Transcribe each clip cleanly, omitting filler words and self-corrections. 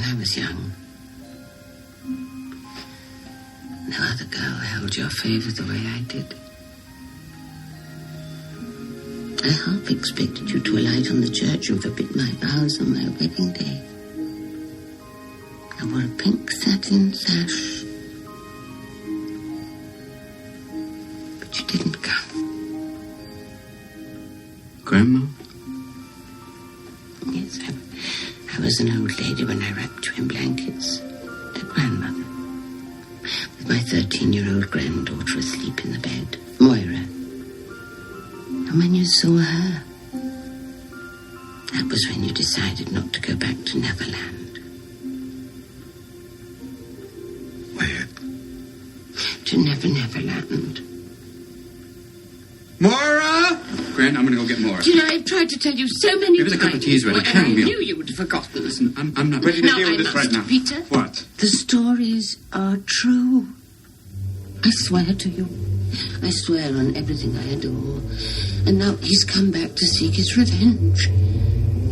I was young, no other girl held your favour the way I did. I half expected you to alight on the church and forbid my vows on my wedding day. I wore a pink satin sash, but you didn't come. Grandma? Yes, I was an old lady when I wrapped you in blankets. A grandmother. With my 13-year-old granddaughter asleep in the bed, Moira. And when you saw her, that was when you decided not to go back to Neverland. Where? To Neverland. Moira! Gran, I'm going to go get Moira. Do you know, I've tried to tell you so many Give us a times. cup of tea's ready. And I knew you would have forgotten. Listen, I'm not ready to deal with this right now. Peter. What? The stories are true. I swear to you. I swear on everything I adore. And now he's come back to seek his revenge.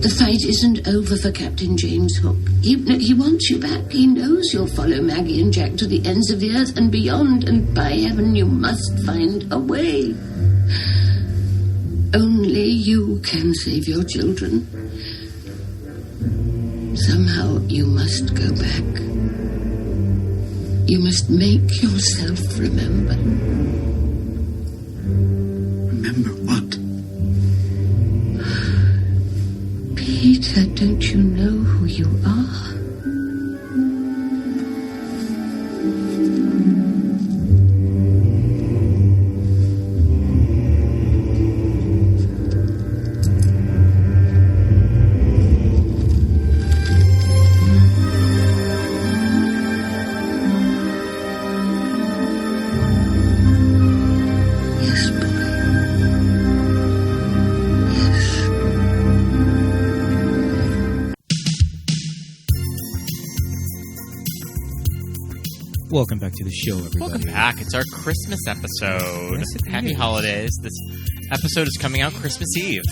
The fight isn't over for Captain James Hook. He wants you back. He knows you'll follow Maggie and Jack to the ends of the earth and beyond. And by heaven, you must find a way. Only you can save your children. Somehow you must go back. You must make yourself remember. Remember what? Peter, don't you know who you are? Welcome back to the show, everybody. Welcome back. It's our Christmas episode. Yes, it Happy is. holidays. This episode is coming out Christmas Eve.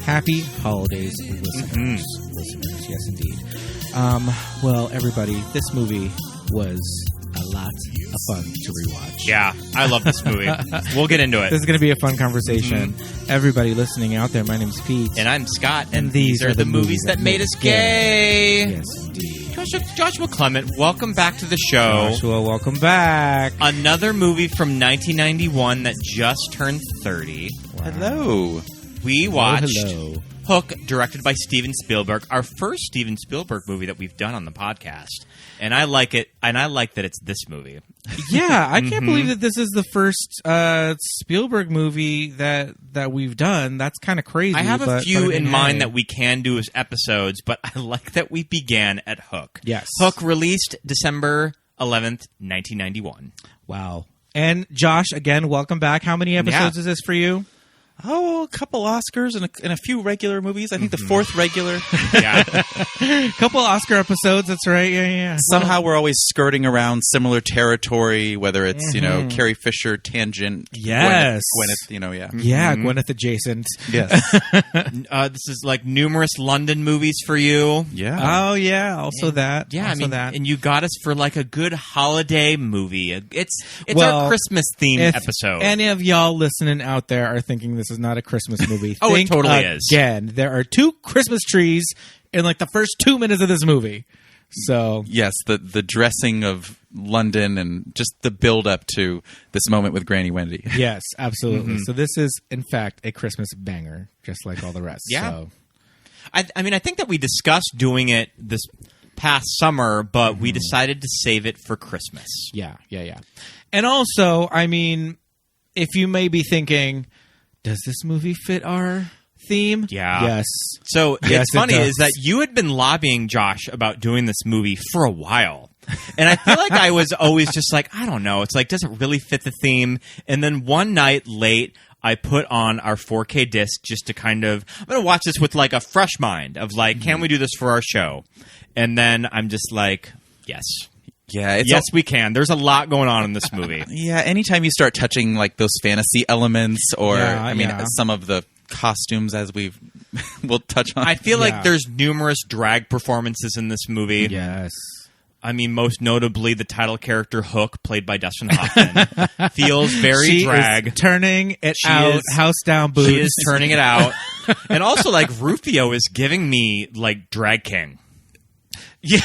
Happy holidays, listeners. Listeners, yes, indeed. Well, everybody, this movie was a lot of fun to rewatch. Yeah, I love this movie. We'll get into it. This is going to be a fun conversation. Everybody listening out there, my name's Pete. And I'm Scott, And these are the movies that made us gay. Yes, indeed. Joshua Clement, welcome back to the show. Joshua, welcome back. Another movie from 1991 that just turned 30. Wow. Hello. We watched Hello. Hook, directed by Steven Spielberg, our first Steven Spielberg movie that we've done on the podcast. And I like it, and I like that it's this movie. Yeah, I can't believe that this is the first Spielberg movie that we've done. That's kind of crazy. I have a few in hey. mind that we can do as episodes, but I like that we began at Hook. Yes. Hook released December 11th, 1991. Wow. And Josh, again, welcome back. How many episodes Yeah. is this for you? Oh, a couple Oscars and a few regular movies. I think the fourth regular. Yeah. Couple Oscar episodes. That's right. Yeah. Somehow we're always skirting around similar territory, whether it's, Carrie Fisher, Tangent, Yes. Gwyneth, yeah. Yeah, Gwyneth adjacent. Yes. This is like numerous London movies for you. Yeah. Oh, yeah. Also that. Yeah, also that. and you got us for like a good holiday movie. It's Well, our Christmas themed If episode. any of y'all listening out there are thinking this is not a Christmas movie, Oh, it think totally is. Again, there are 2 Christmas trees in like the first 2 minutes of this movie. So Yes, the dressing of London and just the build up to this moment with Granny Wendy. yes, absolutely. So this is in fact a Christmas banger, just like all the rest. Yeah. So. I think that we discussed doing it this past summer, but we decided to save it for Christmas. Yeah. And also, I mean, if you may be thinking, does this movie fit our theme? Yeah. Yes. So Yes, it's it funny does. is that you had been lobbying Josh about doing this movie for a while. And I feel like I was always just like, I don't know. It's like, does it really fit the theme? And then one night late, I put on our 4K disc just to kind of, I'm going to watch this with like a fresh mind of like, can we do this for our show? And then I'm just like, yes. Yeah, Yes, we can. There's a lot going on in this movie. Yeah, anytime you start touching like those fantasy elements or Yeah, some of the costumes as we've we'll touch on. I feel Yeah. like there's numerous drag performances in this movie. Yes. I mean, most notably, the title character Hook, played by Dustin Hoffman, feels very She drag. is turning it She out, is- house down boots. She is turning it out. And also, like, Rufio is giving me, like, drag king. Yeah,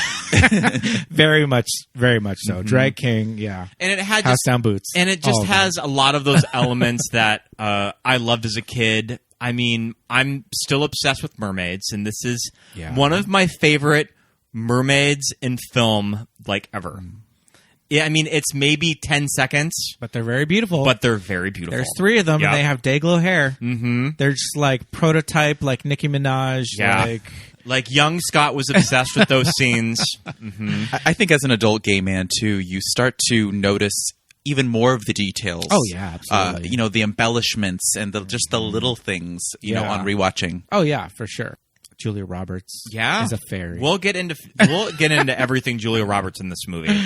very much so. Drag king, yeah. And it had House just, down boots. and it All just of them. has a lot of those elements that I loved as a kid. I mean, I'm still obsessed with mermaids, and this is Yeah. one of my favorite mermaids in film, like, ever. Yeah, I mean, it's maybe 10 seconds, But they're very beautiful. but they're very beautiful. there's 3 of them, Yep. and they have day glow hair. Mm-hmm. They're just like prototype, like Nicki Minaj. Yeah. Like, young Scott was obsessed with those scenes. Mm-hmm. I think as an adult gay man too, you start to notice even more of the details. Oh, yeah, absolutely. You know, the embellishments and just the little things. You know, Yeah. on rewatching. Oh yeah, for sure. Julia Roberts, Yeah, is a fairy. We'll get into everything Julia Roberts in this movie.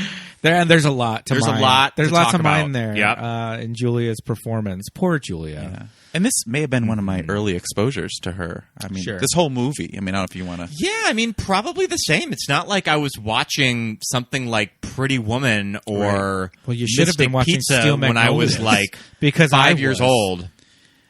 There's a lot to There's a mine. lot There's to lots talk of mine about. there. Yep. In Julia's performance, poor Julia. Yeah. And this may have been one of my early exposures to her. I mean, Sure. this whole movie. I mean, I don't know if you want to. Yeah, I mean, probably the same. It's not like I was watching something like Pretty Woman or Well, you should have been Mystic watching Pizza Steel when I was Magnolias. like Because 5 I years was. old.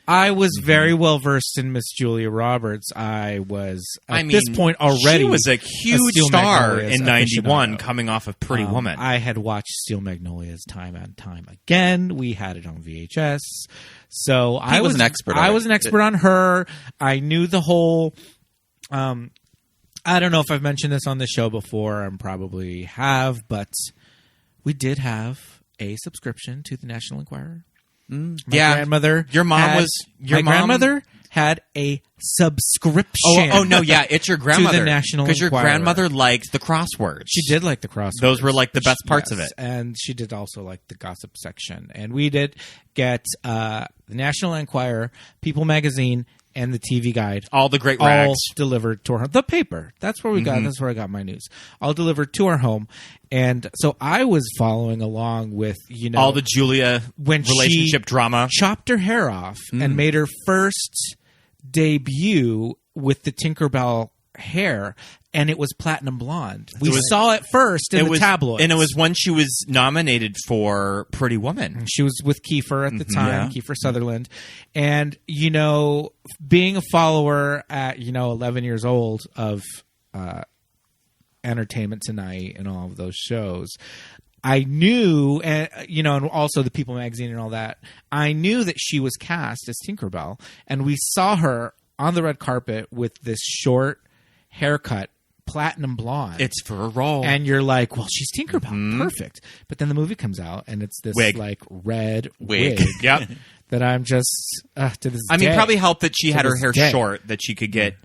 I was very well versed in Miss Julia Roberts. I was at I mean, this point already. she was a huge Steel star Magnolias in '91, aficionado. coming off of Pretty Woman. I had watched Steel Magnolias time and time again. We had it on VHS. So I was an expert on I it. was an expert on her. I knew the whole. I don't know if I've mentioned this on the show before. I probably have, but we did have a subscription to the National Enquirer. My Yeah. grandmother. Your mom had- was- your my mom- grandmother had a subscription. Oh no, yeah, it's your grandmother. National because your Enquirer. grandmother liked the crosswords. She did like the crosswords. Those were, like, the best parts of it. And she did also like the gossip section. And we did get the National Enquirer, People Magazine, and the TV Guide. All the great All rags. delivered to her. The paper. That's where we got. That's where I got my news. All delivered to our home. And so I was following along with, All the Julia when relationship she drama. chopped her hair off and made her first debut with the Tinkerbell hair, and it was platinum blonde. We saw it first in the tabloids. And it was when she was nominated for Pretty Woman. She was with Kiefer at the time, Yeah. Kiefer Sutherland. And, being a follower at, 11 years old of Entertainment Tonight and all of those shows, I knew, and also the People magazine and all that, I knew that she was cast as Tinkerbell. And we saw her on the red carpet with this short haircut, platinum blonde. It's for a role. And you're like, well, she's Tinkerbell. Perfect. But then the movie comes out, and it's this Wig. like red Wig. wig Yep. that I'm just to this I mean, day. probably helped that she had her this hair day. short, that she could get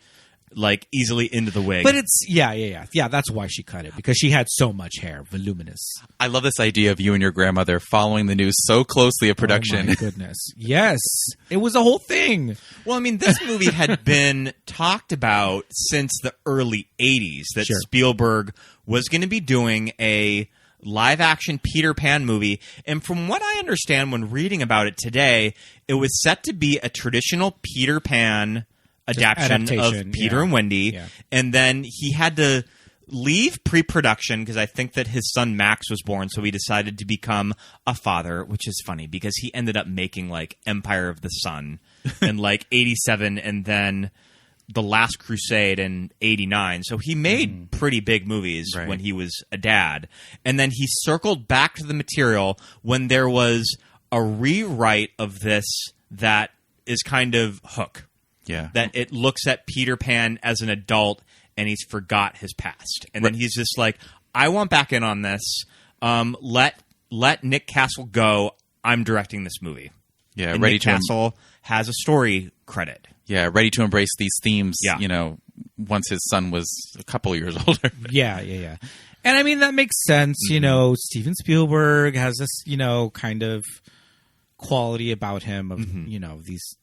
like easily into the wig. But it's yeah. That's why she cut it, because she had so much hair, voluminous. I love this idea of you and your grandmother following the news so closely of Oh production. my goodness, yes, it was a whole thing. well, I mean, this movie had been talked about since the early '80s that Sure. Spielberg was going to be doing a live-action Peter Pan movie, and from what I understand when reading about it today, it was set to be a traditional Peter Pan adaptation of Peter yeah. and Wendy, Yeah. and then he had to leave pre-production because I think that his son Max was born, so he decided to become a father, which is funny because he ended up making like Empire of the Sun in like '87, and then The Last Crusade in '89. So he made pretty big movies Right. when he was a dad, and then he circled back to the material when there was a rewrite of this that is kind of Hook. Yeah. That it looks at Peter Pan as an adult and he's forgot his past. And then he's just like, I want back in on this. Let Nick Castle go. I'm directing this movie. Yeah, And ready Nick to Castle has a story credit. Yeah, ready to embrace these themes, Yeah. Once his son was a couple years older. Yeah. And I mean, that makes sense. Steven Spielberg has this, kind of quality about him of,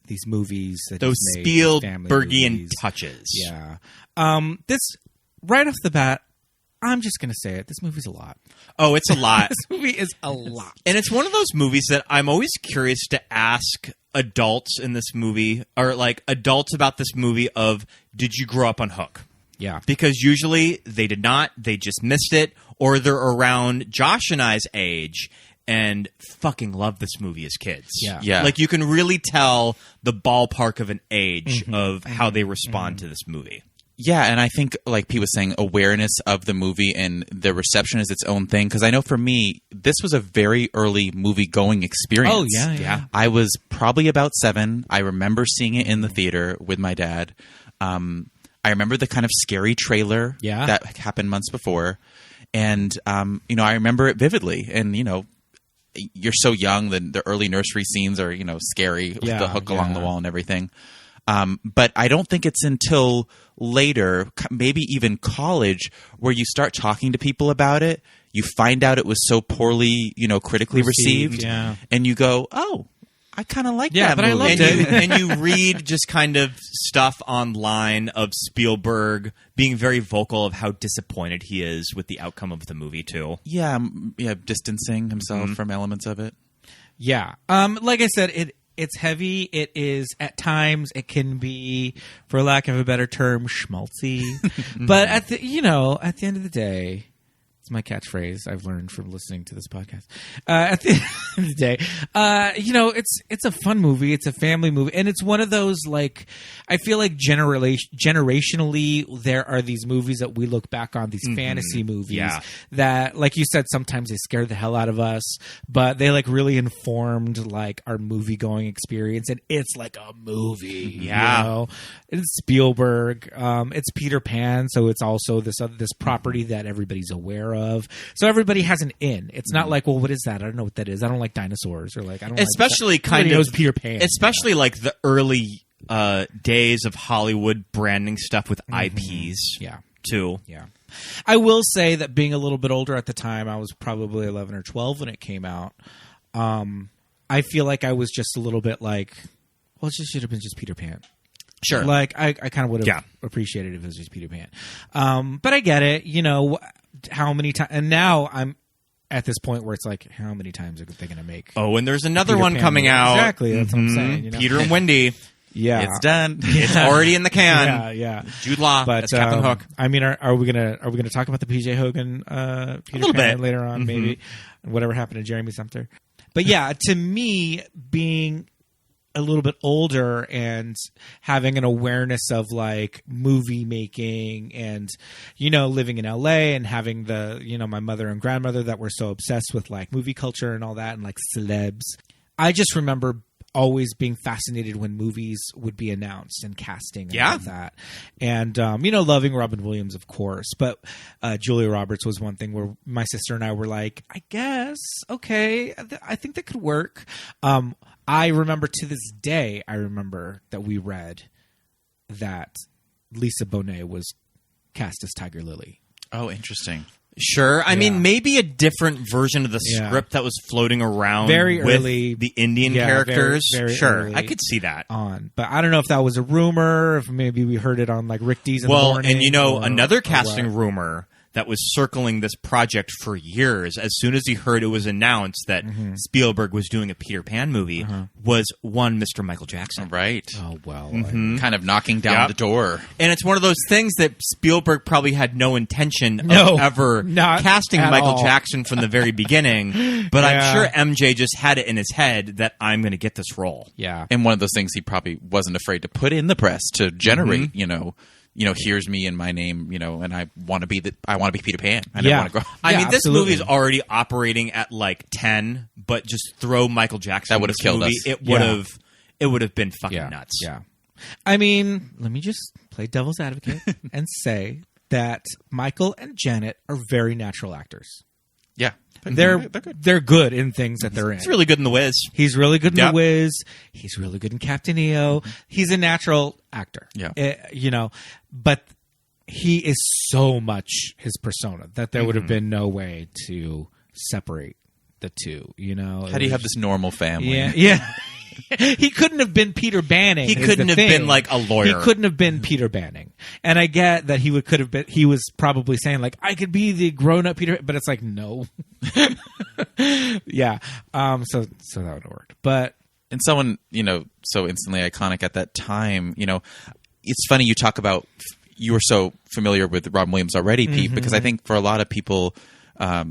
these movies that Those he's made, these family Spielbergian movies. touches. Yeah. This, right off the bat, I'm just going to say it. This movie's a lot. Oh, it's a lot. This movie is a lot. And it's one of those movies that I'm always curious to ask adults in this movie, or like adults about this movie of, did you grow up on Hook? Yeah. Because usually they did not, they just missed it, or they're around Josh and I's age and fucking love this movie as kids. Yeah. Yeah. Like you can really tell the ballpark of an age of how they respond to this movie. Yeah, and I think, like Pete was saying, awareness of the movie and the reception is its own thing. Because I know for me, this was a very early movie-going experience. Oh, yeah. I was probably about 7. I remember seeing it in the theater with my dad. I remember the kind of scary trailer that happened months before. And, I remember it vividly. And, you're so young, the early nursery scenes are, scary with the hook along the wall and everything. But I don't think it's until later, maybe even college, where you start talking to people about it. You find out it was so poorly, critically received. Yeah. And you go, oh, I kind of like that but movie. I loved it. And you read just kind of stuff online of Spielberg being very vocal of how disappointed he is with the outcome of the movie, too. Yeah, distancing himself from elements of it. Yeah. Like I said, it's heavy. It is, at times, it can be, for lack of a better term, schmaltzy. But at the end of the day, it's my catchphrase I've learned from listening to this podcast. At the end of the day, it's a fun movie. It's a family movie. And it's one of those, like, I feel like generationally, there are these movies that we look back on, these fantasy movies that, like you said, sometimes they scare the hell out of us, but they, like, really informed, like, our movie-going experience. And it's like a movie. Yeah. It's Spielberg. It's Peter Pan, so it's also this property that everybody's aware of. So everybody has an in. It's not like, well, what is that? I don't know what that is. I don't like dinosaurs, or like I don't. Especially like kind of knows Peter Pan. Especially like the early days of Hollywood branding stuff with IPs. Yeah. Too. Yeah. I will say that being a little bit older at the time, I was probably 11 or 12 when it came out. I feel like I was just a little bit like, well, it just should have been just Peter Pan. Sure. Like I kind of would have appreciated it if it was just Peter Pan. But I get it. How many times? And now I'm at this point where it's like, how many times are they going to make? Oh, and there's another Peter one Pan coming movie? out. Exactly. That's what I'm saying. Peter and Wendy. Yeah, It's done. It's already in the can. Yeah. Jude Law as Captain Hook. I mean, are we gonna talk about the PJ Hogan Peter Pan later on? Maybe whatever happened to Jeremy Sumter. But yeah, to me, being a little bit older and having an awareness of like movie making and living in LA and having the my mother and grandmother that were so obsessed with like movie culture and all that and like celebs, I just remember always being fascinated when movies would be announced and casting and all that. And, loving Robin Williams, of course. But Julia Roberts was one thing where my sister and I were like, I guess, okay, I think that could work. I remember to this day, that we read that Lisa Bonet was cast as Tiger Lily. Oh, interesting. Sure. I mean, maybe a different version of the script that was floating around very with early, the Indian characters. Very sure. early I could see that. But I don't know if that was a rumor, if maybe we heard it on like Rick D's in the morning. And another casting rumor that was circling this project for years, as soon as he heard it was announced that Spielberg was doing a Peter Pan movie, was one Mr. Michael Jackson. Right. Oh, well. Kind of knocking down the door. And it's one of those things that Spielberg probably had no intention of ever casting Michael Jackson from the very beginning. But I'm sure MJ just had it in his head that I'm going to get this role. Yeah. And one of those things he probably wasn't afraid to put in the press to generate, here's me and my name, and I want to be Peter Pan. I never want to grow. I mean, this movie is already operating at like 10, but just throw Michael Jackson. That would have killed us. It would have been fucking nuts. Yeah. I mean, let me just play devil's advocate and say that Michael and Janet are very natural actors. Yeah. They're good in things that they're in. He's really good in The Wiz. He's really good in The Wiz. He's really good in Captain EO. He's a natural actor. Yeah. But he is so much his persona that there would have been no way to separate the two, How do you have this normal family? Yeah. He couldn't have been Peter Banning. He couldn't have been like a lawyer. He couldn't have been Peter Banning. And I get that he could have been. He was probably saying like, I could be the grown-up Peter, but it's like no. Yeah. So that would have worked. But and someone, so instantly iconic at that time, it's funny you talk about you were so familiar with Robin Williams already, Pete, because I think for a lot of people, Scott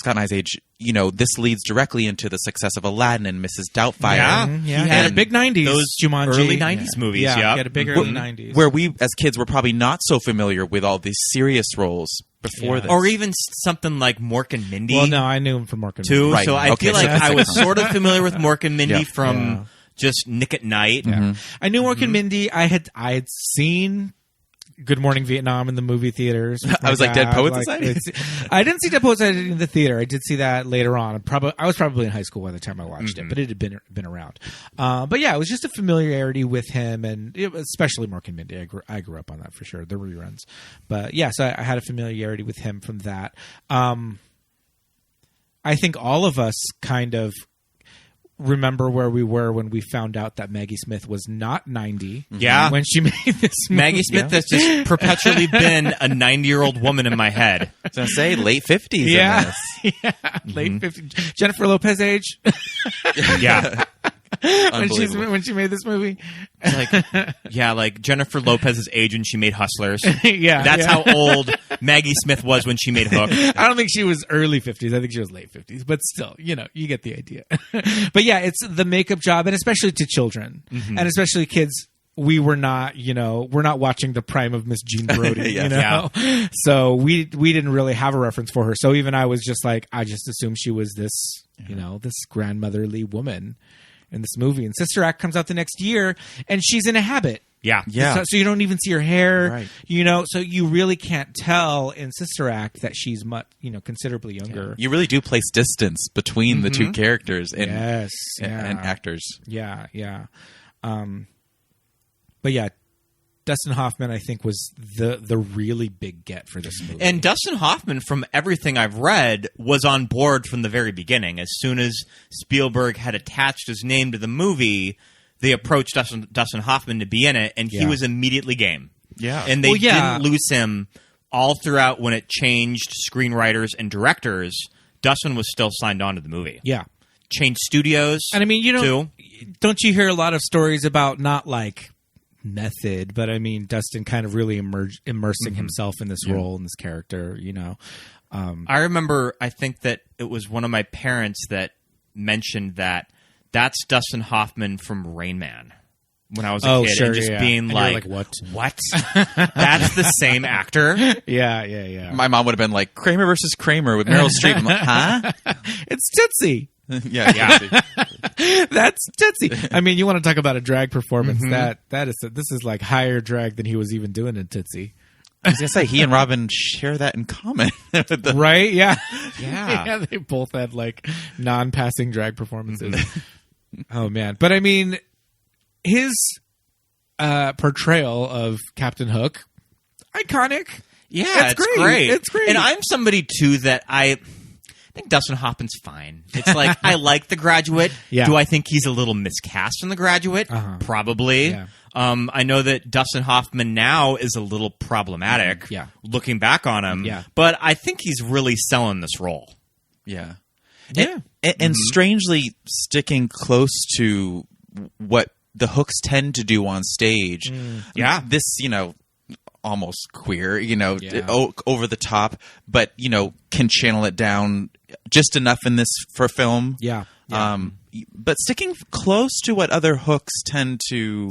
and I's age, this leads directly into the success of Aladdin and Mrs. Doubtfire. Yeah. He had a big 90s. Those Jumanji. early 90s movies, Yeah, yeah. he had a big early 90s. Where we, as kids, were probably not so familiar with all these serious roles before this. Or even something like Mork and Mindy. Well, no, I knew him from Mork and too. Mindy. Right. So I Okay, feel so like that's I was iconic. sort of familiar with Mork and Mindy Yeah. from just Nick at Night. I knew Mork and Mindy. I had seen Good Morning Vietnam in the movie theaters. I was like, Dead Poets Society? I didn't see Dead Poets Society in the theater. I did see that later on. I was probably in high school by the time I watched it, but it had been around. But yeah, it was just a familiarity with him, and especially Mork and Mindy. I grew up on that for sure, the reruns. But yeah, so I had a familiarity with him from that. I think all of us kind of remember where we were when we found out that Maggie Smith was not 90. Yeah. When she made this movie. Maggie Smith has just perpetually been a 90-year-old woman in my head. I was going to say late 50s. Yeah. In this. Late 50s. Jennifer Lopez age. Yeah. when she made this movie. Like Jennifer Lopez's age when she made Hustlers. Yeah. That's how old Maggie Smith was when she made Hook. I don't think she was early 50s. I think she was late 50s. But still, you get the idea. But yeah, it's the makeup job, and especially to children. And especially kids. We were not, we're not watching the prime of Miss Jean Brodie, Yeah. So we didn't really have a reference for her. So even I was just like, I just assumed she was this, this grandmotherly woman in this movie. And Sister Act comes out the next year, and she's in a habit. Yeah. Yeah. So you don't even see her hair, Right. So you really can't tell in Sister Act that she's much, considerably younger. You really do place distance between the two characters and, Yes. and actors. Yeah. Yeah. But yeah, Dustin Hoffman, I think, was the really big get for this movie. And Dustin Hoffman, from everything I've read, was on board from the very beginning. As soon as Spielberg had attached his name to the movie, they approached Dustin Hoffman to be in it, and he was immediately game. Yeah. And they didn't lose him all throughout when it changed screenwriters and directors. Dustin was still signed on to the movie. Yeah. Changed studios. And I mean, too. Don't you hear a lot of stories about not like method, but I mean, Dustin kind of really immersing himself in this role and this character, I remember, I think that it was one of my parents that mentioned that's Dustin Hoffman from Rain Man when I was a kid. Sure, and just being and like, you're like, what? That's the same actor? Yeah. My mom would have been like, Kramer versus Kramer with Meryl Streep. I'm like, huh? It's Tootsie. Yeah. That's Tootsie. I mean, you want to talk about a drag performance? This is like higher drag than he was even doing in Tootsie. I was going to say, he and Robin share that in common. Right? Yeah. Yeah. They both had like non-passing drag performances. Oh, man. But I mean, his portrayal of Captain Hook, iconic. Yeah, It's it's great. great. It's great. And I'm somebody, too, that I think Dustin Hoffman's fine. It's like, I like The Graduate. Yeah. Do I think he's a little miscast in The Graduate? Probably. Yeah. I know that Dustin Hoffman now is a little problematic, looking back on him. Yeah. But I think he's really selling this role. Yeah. Yeah. And strangely sticking close to what the Hooks tend to do on stage. Yeah. This, almost queer, Yeah. over the top, but, can channel it down just enough in this for film. Yeah. But sticking close to what other Hooks tend to,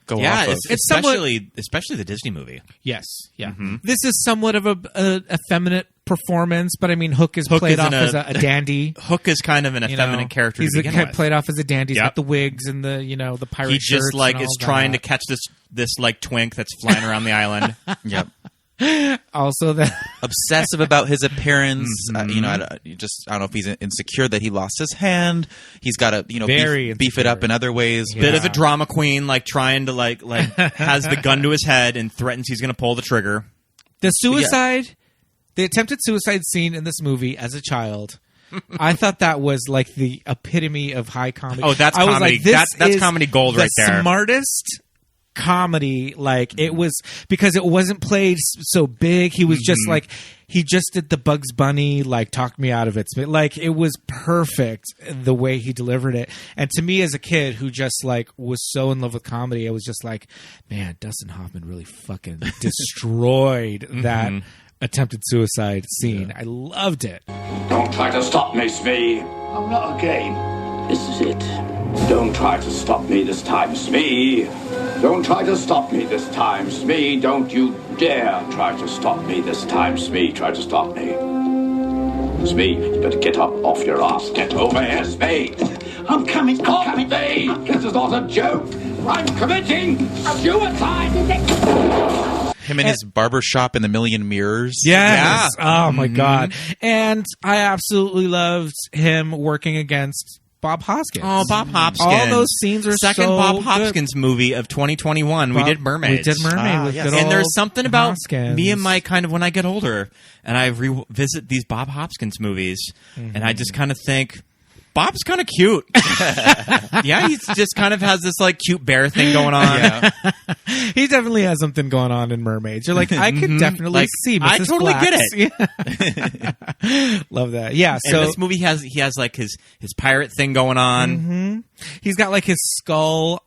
go off of. It's somewhat- especially the Disney movie. Yes. Yeah. This is somewhat of a effeminate performance, but I mean, Hook is Hook played is off in as a dandy. Hook is kind of an effeminate character He's to begin with. played off as a dandy. He's Yep. got the wigs and the the pirate He shirts just like and is all trying to that. catch this like twink that's flying around the island. Yep. Also, that Obsessive about his appearance. I don't know if he's insecure that he lost his hand. He's got to Very beef it up in other ways. Yeah. Bit of a drama queen, like trying to like has the gun to his head and threatens he's going to pull the trigger. the attempted suicide scene in this movie as a child. I thought that was like the epitome of high comedy. Oh, that's I was comedy. Like, this That's is comedy gold the right there. Smartest comedy. Like it was because it wasn't played so big. He was just like he just did the Bugs Bunny like talk me out of it. Like it was perfect the way he delivered it. And to me as a kid who just like was so in love with comedy, I was just like, man, Dustin Hoffman really fucking destroyed that attempted suicide scene. I loved it. Don't try to stop me, Smee. I'm not a game. This is it. Don't try to stop me this time, Smee. Don't try to stop me this time, Smee. Don't you dare try to stop me this time, Smee. Try to stop me. Smee, you better get up off your ass. Get over here, Smee. I'm coming. Smee. This is not a joke. I'm committing suicide. Him and his barber shop in the Million Mirrors. Yes. Yeah. Oh my God. And I absolutely loved him working against Bob Hoskins. Oh, Bob Hoskins. All those scenes are Second so Bob good. Hoskins movie of 2021. We did Mermaids. We did Mermaid with yes. good And old there's something about Hoskins. me and my kind of when I get older and I revisit these Bob Hoskins movies and I just kind of think, Bob's kind of cute. Yeah, he just kind of has this like cute bear thing going on. Yeah. He definitely has something going on in Mermaids. You're like, I could definitely Like, see Mrs. I totally Flax. get it. Yeah. Love that. Yeah. And So this movie he has like his pirate thing going on. he's got like his skull,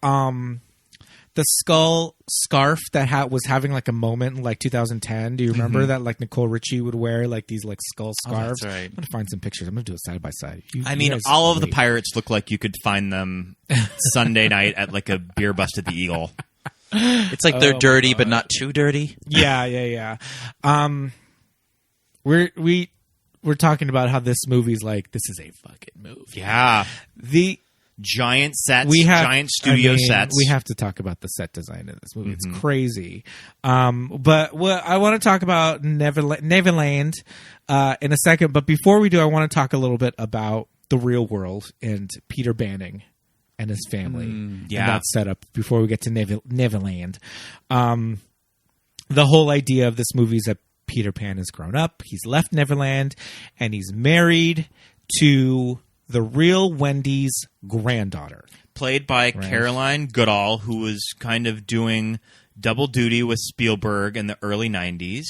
the skull scarf that was having like a moment in like 2010. Do you remember that like Nicole Richie would wear like these like skull scarves? that's right. I'm gonna find some pictures. I'm gonna do it side by side. I mean, all of the pirates look like you could find them Sunday night at like a beer bust at the Eagle. It's like they're dirty, but not too dirty. Yeah. We're talking about how this movie's like, this is a fucking movie. Yeah. The Giant sets, we have giant studio sets. We have to talk about the set design of this movie. It's crazy. But what I want to talk about Neverland in a second. But before we do, I want to talk a little bit about the real world and Peter Banning and his family. And that setup before we get to Neverland. The whole idea of this movie is that Peter Pan has grown up. He's left Neverland and he's married to the real Wendy's granddaughter. Played by Caroline Goodall, who was kind of doing double duty with Spielberg in the early 90s.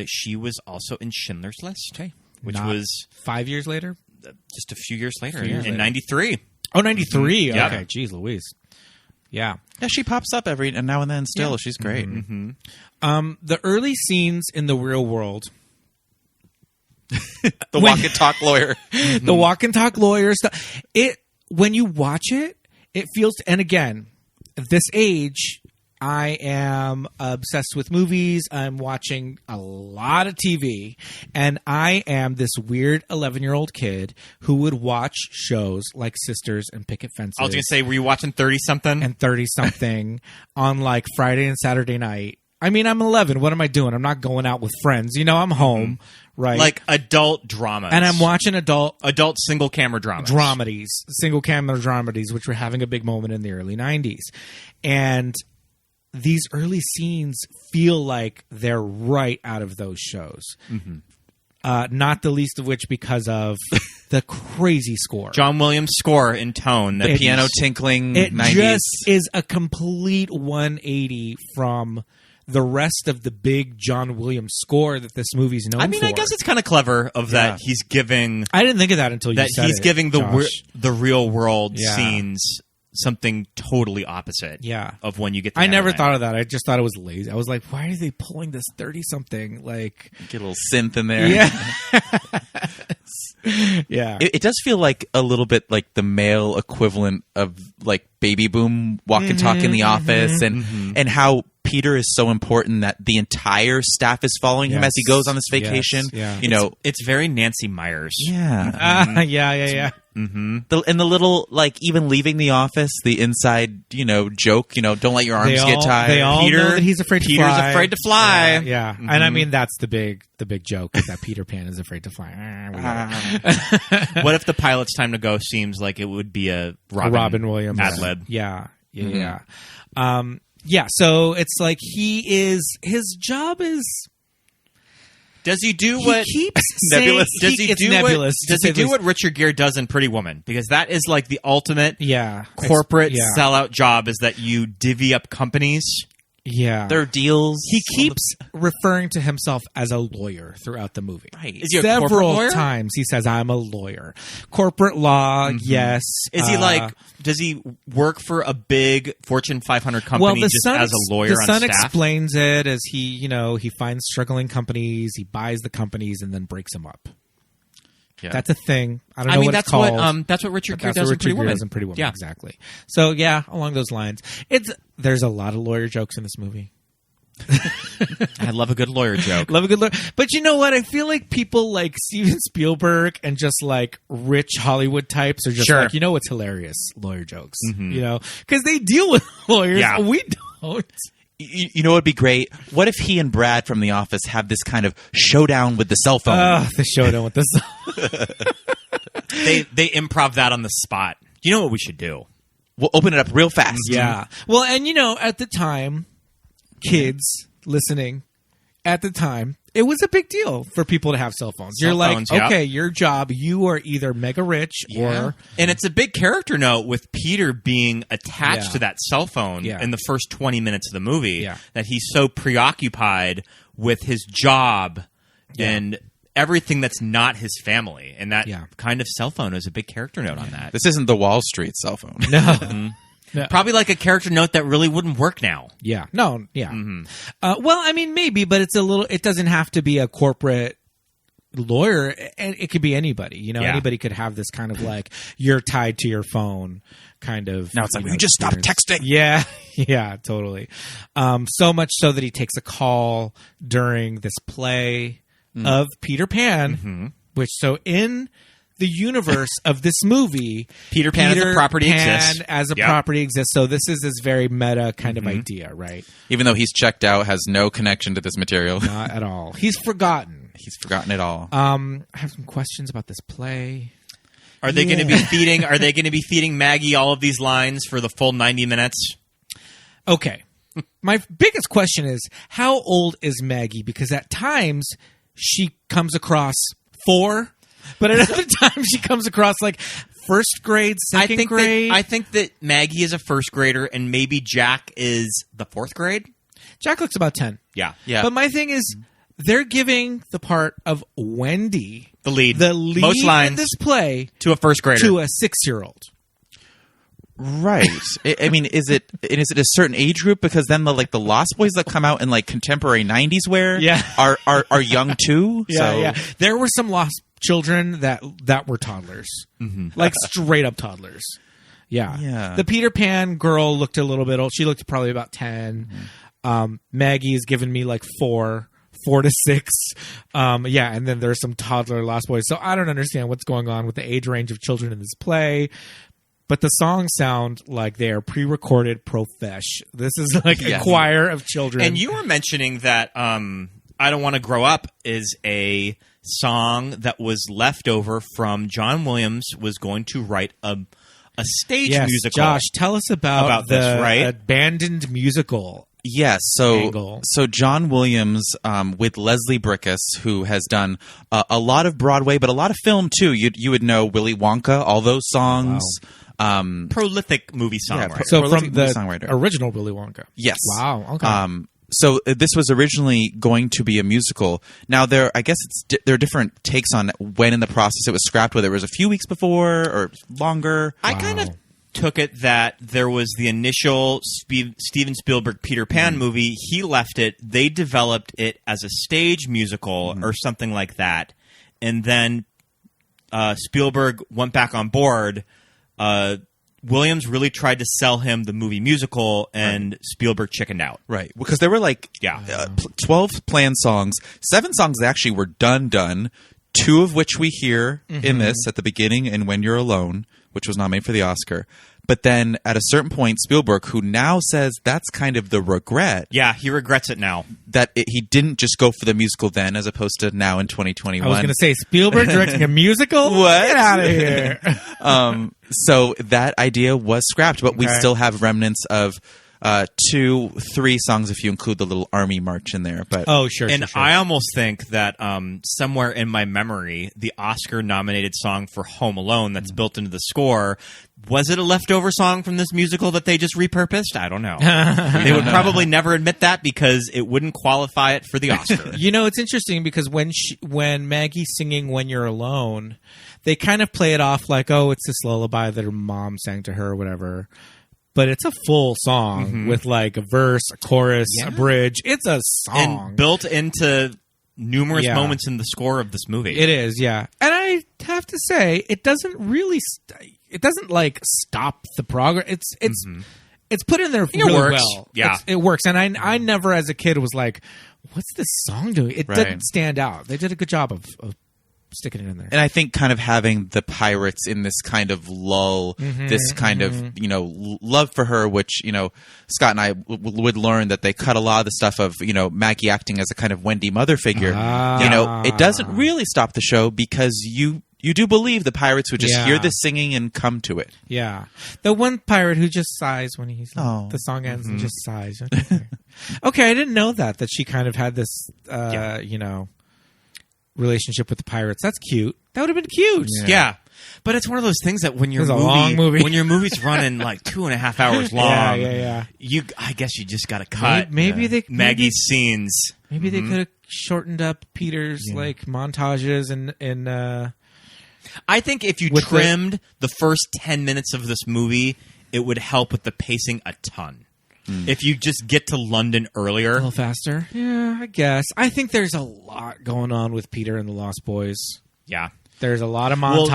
She was also in Schindler's List, which was 5 years later? Just a few years later, in 93. Oh, 93. Yeah. Okay, geez Louise. Yeah. Yeah, she pops up every now and then still. Yeah. She's great. The early scenes in the real world... The walk and talk lawyer. The walk and talk lawyer stuff. When you watch it, it feels, and again, at this age, I am obsessed with movies. I'm watching a lot of TV, and I am this weird 11-year-old kid who would watch shows like Sisters and Picket Fences. I was going to say, were you watching 30-something? And 30-something on like Friday and Saturday night. I mean, I'm 11. What am I doing? I'm not going out with friends. You know, I'm home, right? Like adult dramas. And I'm watching adult single camera dramas. Single camera dramedies, which were having a big moment in the early 90s. And these early scenes feel like they're right out of those shows. Not the least of which because of the crazy score. John Williams' score in tone. The piano tinkling it 90s. Just is a complete 180 from the rest of the big John Williams score that this movie's known for. I mean, I guess it's kind of clever of that he's giving... I didn't think of that until you said it, that he's giving the real world Yeah. scenes something totally opposite of when you get to I never Neverland. thought of that. I just thought it was lazy. I was like, why are they pulling this 30-something? Like, get a little synth in there. Yeah. Yeah. It does feel like a little bit like the male equivalent of like Baby Boom walk and talk in the office and how Peter is so important that the entire staff is following him as he goes on this vacation. Yes. Yeah. You know, it's very Nancy Myers. Yeah. Yeah. And the little, like, even leaving the office, the inside, joke, don't let your arms get tired. They all know that he's afraid to Peter's fly. afraid to fly. Yeah. And I mean, that's the big joke is that Peter Pan is afraid to fly. What if the pilot's time to go seems like it would be a Robin Williams ad-lib? Yeah. So it's like his job is Does he do what he keeps nebulous? Does he do nebulous? Does he do what Richard Gere does in Pretty Woman? Because that is like the ultimate corporate sellout job. Is that you divvy up companies? Yeah, their deals. He keeps referring to himself as a lawyer throughout the movie. Right. Is he a corporate Several lawyer? times he says, "I'm a lawyer." Corporate law, yes. Is he like? Does he work for a big Fortune 500 company as a lawyer on staff? The son explains it as he finds struggling companies, he buys the companies, and then breaks them up. Yeah. That's a thing. I don't know what it's called. That's what Richard Gere does in Pretty Woman. Yeah, exactly. So yeah, along those lines, there's a lot of lawyer jokes in this movie. I love a good lawyer joke. But you know what? I feel like people like Steven Spielberg and just like rich Hollywood types are just like, you know what's hilarious? Lawyer jokes. Mm-hmm. You know, because they deal with lawyers. Yeah. We don't. You know what would be great? What if he and Brad from The Office have this kind of showdown with the cell phone? The showdown with the cell phone. They improv that on the spot. You know what we should do? We'll open it up real fast. Yeah. Well, and at the time, kids listening, at the time, it was a big deal for people to have cell phones. You're like, okay, your job, you are either mega rich or... And it's a big character note with Peter being attached to that cell phone in the first 20 minutes of the movie that he's so preoccupied with his job and everything that's not his family. And that kind of cell phone is a big character note on that. This isn't the Wall Street cell phone. No. No. Probably like a character note that really wouldn't work now. Yeah. No. Yeah. Mm-hmm. Well, I mean, maybe, but it doesn't have to be a corporate lawyer. And it could be anybody. Anybody could have this kind of like you're tied to your phone kind of. Now it's like you just stop texting. Yeah. Yeah. Totally. So much so that he takes a call during this play of Peter Pan, which in the universe of this movie, Peter Pan as a property exists. Property exists. So this is this very meta kind of idea, right? Even though he's checked out, has no connection to this material. Not at all. He's forgotten. He's forgotten it all. I have some questions about this play. Are they going to be feeding? Are they going to be feeding Maggie all of these lines for the full 90 minutes? Okay. My biggest question is, how old is Maggie? Because at times she comes across 4. But at other times, she comes across like first grade, second grade. I think that Maggie is a first grader, and maybe Jack is the 4th grade. Jack looks about 10. Yeah. But my thing is, they're giving the part of Wendy, the lead most lines in this play, to a first grader, to a 6-year-old. Right. I mean, is it a certain age group? Because then the Lost Boys that come out in like contemporary 90s wear are young too. Yeah. There were some Lost children that were toddlers, like straight up toddlers. Yeah. The Peter Pan girl looked a little bit old. She looked probably about 10. Maggie has given me like 4 to 6. And then there's some toddler Lost Boys. So I don't understand what's going on with the age range of children in this play. But the songs sound like they are pre-recorded profesh. This is like a choir of children. And you were mentioning that I Don't Want to Grow Up is a song that was left over from John Williams was going to write a stage musical. Josh, tell us about this, right? Abandoned musical. Yes, so John Williams with Leslie Bricusse, who has done a lot of Broadway, but a lot of film too. You would know Willy Wonka, all those songs. Wow. Prolific movie songwriter. So from the original Willy Wonka. Yes. Wow. Okay. So this was originally going to be a musical. Now there are different takes on when in the process it was scrapped. Whether it was a few weeks before or longer. I kind of took it that there was the initial Steven Spielberg Peter Pan movie. He left it. They developed it as a stage musical or something like that, and then Spielberg went back on board. Williams really tried to sell him the movie musical, and Spielberg chickened out. Right, because there were 12 planned songs. 7 songs actually were done, 2 of which we hear in this at the beginning and When You're Alone, which was nominated for the Oscar. But then at a certain point, Spielberg, who now says that's kind of the regret. Yeah, he regrets it now. That he didn't just go for the musical then as opposed to now in 2021. I was going to say, Spielberg directing a musical? What? Get out of here. So that idea was scrapped, but we still have remnants of 2, 3 songs if you include the little army march in there. But sure. I almost think that somewhere in my memory, the Oscar-nominated song for Home Alone that's built into the score, was it a leftover song from this musical that they just repurposed? I don't know. They would probably never admit that because it wouldn't qualify it for the Oscar. It's interesting because when Maggie's singing When You're Alone, they kind of play it off like, oh, it's this lullaby that her mom sang to her or whatever. But it's a full song with like a verse, a chorus, a bridge. It's a song. And built into numerous moments in the score of this movie. It is, yeah. And I have to say, it doesn't really... it doesn't like stop the progress. It's put in there really well. Yeah. It works. And I never as a kid was like, what's this song doing? It didn't stand out. They did a good job of sticking it in there. And I think kind of having the pirates in this kind of lull, this kind of, love for her, which, Scott and I would learn that they cut a lot of the stuff of, Maggie acting as a kind of Wendy mother figure. It doesn't really stop the show because you do believe the pirates would just hear the singing and come to it. Yeah. The one pirate who just sighs when the song ends and just sighs. Okay, I didn't know that she kind of had this, relationship with the pirates. That's cute. That would have been cute. Yeah. But it's one of those things that when your when your movie's running like 2.5 hours long, I guess you just got to cut Maggie's scenes. Maybe they could have shortened up Peter's like montages and I think if you trimmed the first 10 minutes of this movie, it would help with the pacing a ton. If you just get to London earlier. A little faster. Yeah, I guess. I think there's a lot going on with Peter and the Lost Boys. Yeah. There's a lot of montages.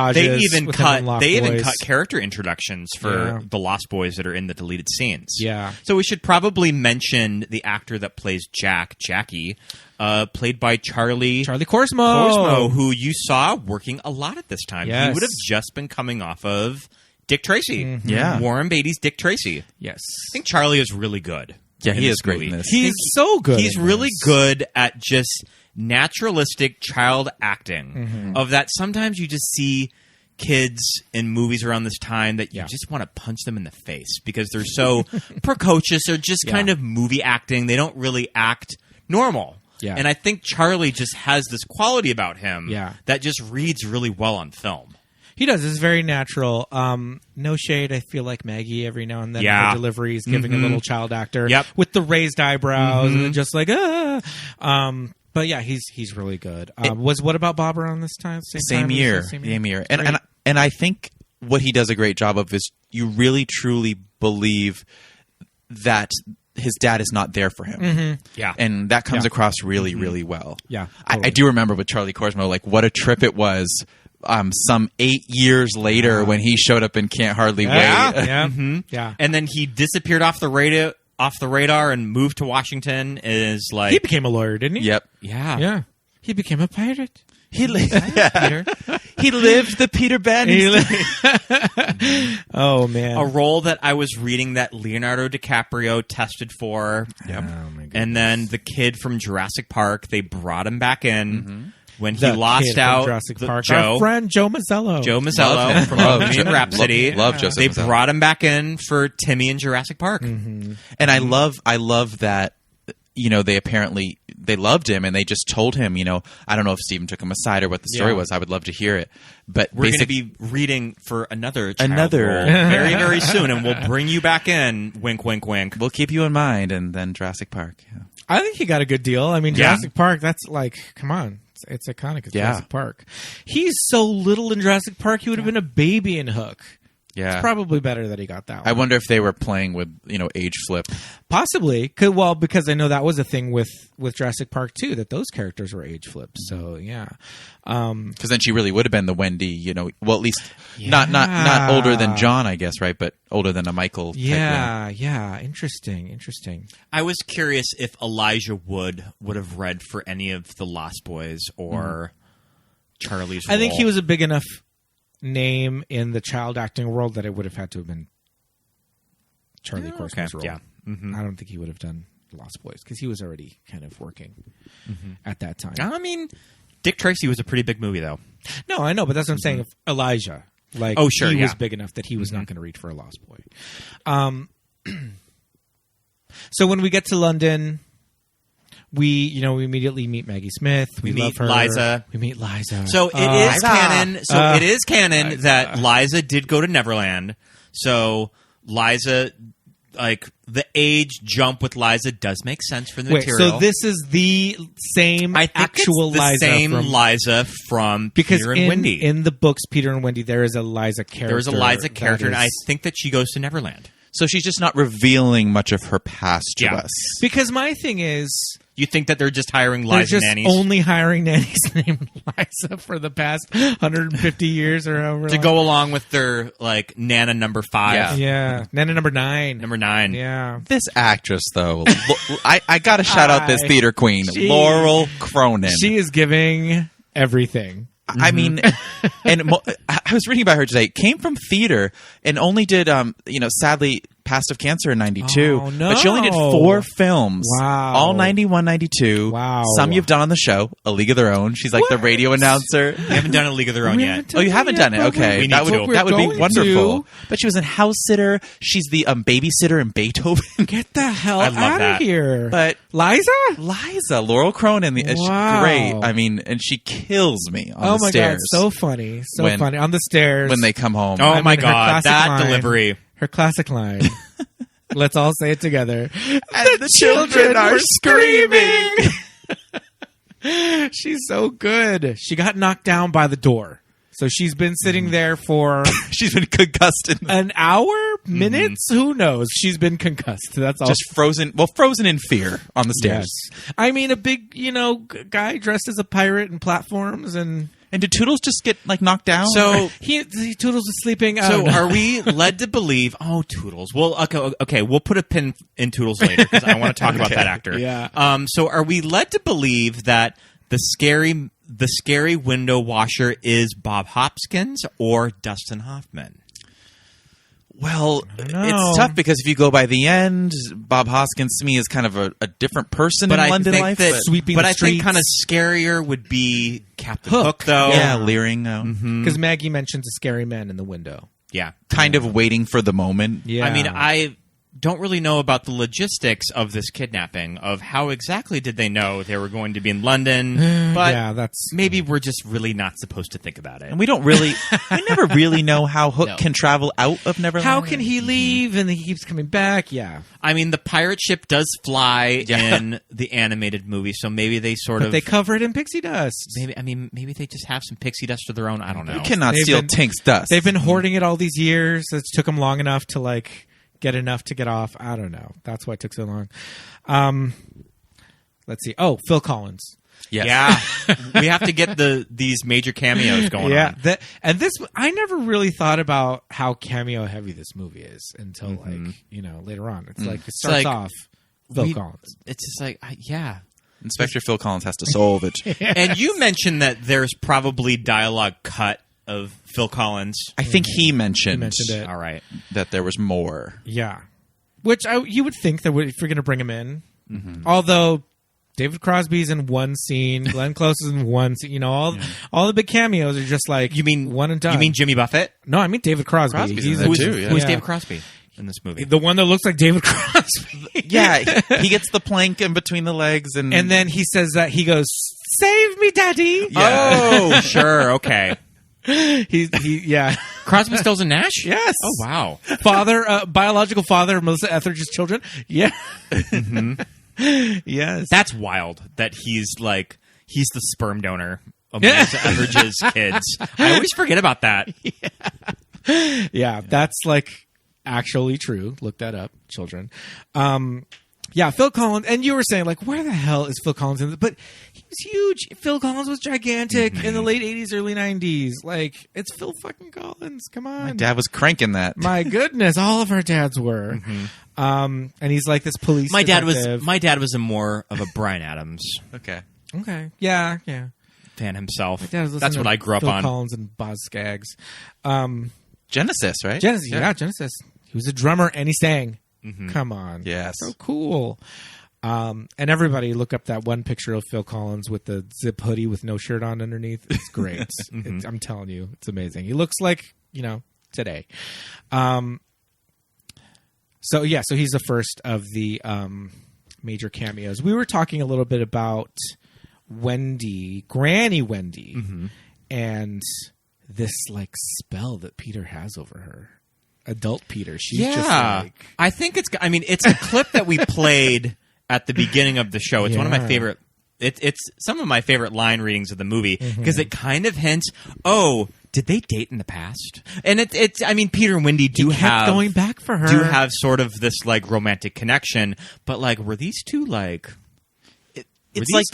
Well, they even cut character introductions for the Lost Boys that are in the deleted scenes. Yeah. So we should probably mention the actor that plays Jackie, played by Charlie Korsmo, who you saw working a lot at this time. Yes. He would have just been coming off of Dick Tracy. Warren Beatty's Dick Tracy. Yes. I think Charlie is really good. Yeah, he is great in this. He's so good. He's really good at just naturalistic child acting of that. Sometimes you just see kids in movies around this time that you just want to punch them in the face because they're so precocious or just kind of movie acting. They don't really act normal. Yeah. And I think Charlie just has this quality about him that just reads really well on film. He does. It's very natural. No shade. I feel like Maggie every now and then. Her delivery is giving a little child actor with the raised eyebrows and just like but yeah, he's really good. What about Bob around this time? Same year. And I think what he does a great job of is you really truly believe that his dad is not there for him. Yeah. And that comes across really, really well. Yeah. Totally. I do remember with Charlie Korsmo, like what a trip it was. Some 8 years later when he showed up in Can't Hardly Wait. Yeah. And then he disappeared off the radar and moved to Washington. Is like he became a lawyer, didn't he? Yep. Yeah. He became a pirate. He lived the Peter Banning. Oh man, a role that I was reading that Leonardo DiCaprio tested for. Yep. Oh, my goodness. And then the kid from Jurassic Park, they brought him back in. When he lost out, Jurassic Park. Our friend Joe Mazzello. From Bohemian Rhapsody. Love Joseph They Mazzello. brought him back in for Timmy in Jurassic Park. And I love that, they loved him and they just told him, I don't know if Stephen took him aside or what the story was. I would love to hear it. But we're going to be reading for another role very, very soon, and we'll bring you back in. Wink, wink, wink. We'll keep you in mind, and then Jurassic Park. Yeah. I think he got a good deal. I mean, Jurassic Park, that's like, come on. It's iconic. It's Jurassic Park. He's so little in Jurassic Park, he would have been a baby in Hook. Yeah. It's probably better that he got that one. I wonder if they were playing with, age flip. Possibly. Because I know that was a thing with Jurassic Park, too, that those characters were age flipped. So, yeah. Because then she really would have been the Wendy, well, at least not older than John, I guess, right? But older than a Michael type thing. Yeah. Interesting. I was curious if Elijah Wood would have read for any of the Lost Boys or Charlie's role. I think he was a big enough name in the child acting world that it would have had to have been Charlie Korsmo's role. Yeah. I don't think he would have done Lost Boys because he was already kind of working at that time. I mean, Dick Tracy was a pretty big movie, though. No, I know, but that's what I'm saying. If Elijah, he was big enough that he was not going to reach for a Lost Boy. So when we get to London, we immediately meet Maggie Smith. We meet love her. Liza. We meet Liza. So it is canon. So it is canon that Liza did go to Neverland. So Liza, like the age jump with Liza does make sense for the material. So this is the same actual it's the Liza same from, Liza from because Peter and Wendy. In the books, Peter and Wendy, there is a Liza character. There is a Liza character, and I think that she goes to Neverland. So she's just not revealing much of her past to us. Because my thing is, you think that they're just hiring they're Liza just nannies? only hiring nannies named Liza for the past 150 years or however to long. go along with their like Nana number 5. Yeah, Nana number 9. Number 9. Yeah. This actress, though, I got to shout out this theater queen, Laurel Cronin. She is giving everything. I mean, and I was reading about her today. Came from theater and only did, sadly, Past of Cancer in 92. Oh, no. But she only did 4 films. Wow. All 91, 92. Wow. Some you've done on the show, A League of Their Own. She's like the radio announcer. We haven't done a League of Their Own yet. Oh, you haven't done it? Okay. That would be wonderful. But she was in House Sitter. She's the babysitter in Beethoven. Get the hell I love out that. of here. But Liza, Laurel Cronin, she's Wow. great. I mean, and she kills me on oh the my stairs. God, so funny. So When- funny. On the stairs. when they come home. Oh I my mean, her God, classic that line. delivery. Her classic line. Let's all say it together. And the children are screaming. She's so good. She got knocked down by the door. So she's been sitting there for She's been concussed in an hour, minutes, who knows? She's been concussed. That's all. just frozen. Well, frozen in fear on the yes. stairs. I mean, a big, guy dressed as a pirate in platforms and did Toodles just get knocked down? So he Toodles is sleeping. So are we led to believe? Oh, Toodles. Well, okay. We'll put a pin in Toodles later because I want to talk about that actor. Yeah. So are we led to believe that the scary window washer is Bob Hopkins or Dustin Hoffman? Well, know. it's tough because if you go by the end, Bob Hoskins to me is kind of a different person in London life. Sweeping but the I think streets. kind of scarier would be Captain Hook, though. yeah, leering. Because Maggie mentions a scary man in the window. Yeah. Kind of waiting for the moment. Yeah. I mean, I don't really know about the logistics of this kidnapping, of how exactly did they know they were going to be in London, but yeah, that's maybe we're just really not supposed to think about it. And we never really know how Hook can travel out of Neverland. how can he leave and he keeps coming back? Yeah, I mean, the pirate ship does fly in the animated movie, so maybe they but they cover it in pixie dust. maybe they just have some pixie dust of their own. I don't know. You cannot They've steal been- Tink's dust. They've been hoarding it all these years. It took them long enough to get enough to get off. I don't know. That's why it took so long. Let's see. Oh, Phil Collins. Yes. Yeah, we have to get these major cameos going on. And this, I never really thought about how cameo heavy this movie is until later on. It's like it starts off Phil Collins. It's just like, yeah. Inspector Phil Collins has to solve it. And you mentioned that there's probably dialogue cut of Phil Collins. I think he mentioned it. All right. that there was more. Yeah, which you would think that if you're going to bring him in, although David Crosby's in one scene, Glenn Close is in one scene. All the big cameos are just You mean one and done. You mean Jimmy Buffett? No, I mean David Crosby. Crosby's in there too, yeah. Who's David Crosby in this movie? The one that looks like David Crosby. Yeah, he gets the plank in between the legs, and then he says that he goes, "Save me, Daddy." Oh, sure, okay. Yeah. Crosby, Stills, and Nash? Yes. Oh, wow. Biological father of Melissa Etheridge's children. Yeah. Yes. That's wild that he's the sperm donor of Melissa Etheridge's kids. I always forget about that. Yeah, that's actually true. Look that up, children. Yeah, Phil Collins, and you were saying where the hell is Phil Collins in this? But he was huge. Phil Collins was gigantic in the late 80s, early 90s. It's Phil fucking Collins. Come on. my dad was cranking that. My goodness, all of our dads were. And he's this police My dad detective. was more of a Brian Adams Okay. Okay. Yeah. fan himself. Dad was That's listening what to I grew up Phil on. Collins and Boz Scaggs. Genesis, right? Genesis. Yeah, Genesis. He was a drummer and he sang. Come on. Yes. So cool. And everybody look up that one picture of Phil Collins with the zip hoodie with no shirt on underneath. It's great. I'm telling you, it's amazing. He looks like, today. So he's the first of the major cameos. We were talking a little bit about Wendy, Granny Wendy, and this like spell that Peter has over her. Adult Peter. She's just like... I think it's a clip that we played at the beginning of the show. It's one of my favorite... It's some of my favorite line readings of the movie because it kind of hints, did they date in the past? And Peter and Wendy do have going back for her. Do have sort of this like romantic connection, but like were these two like it's like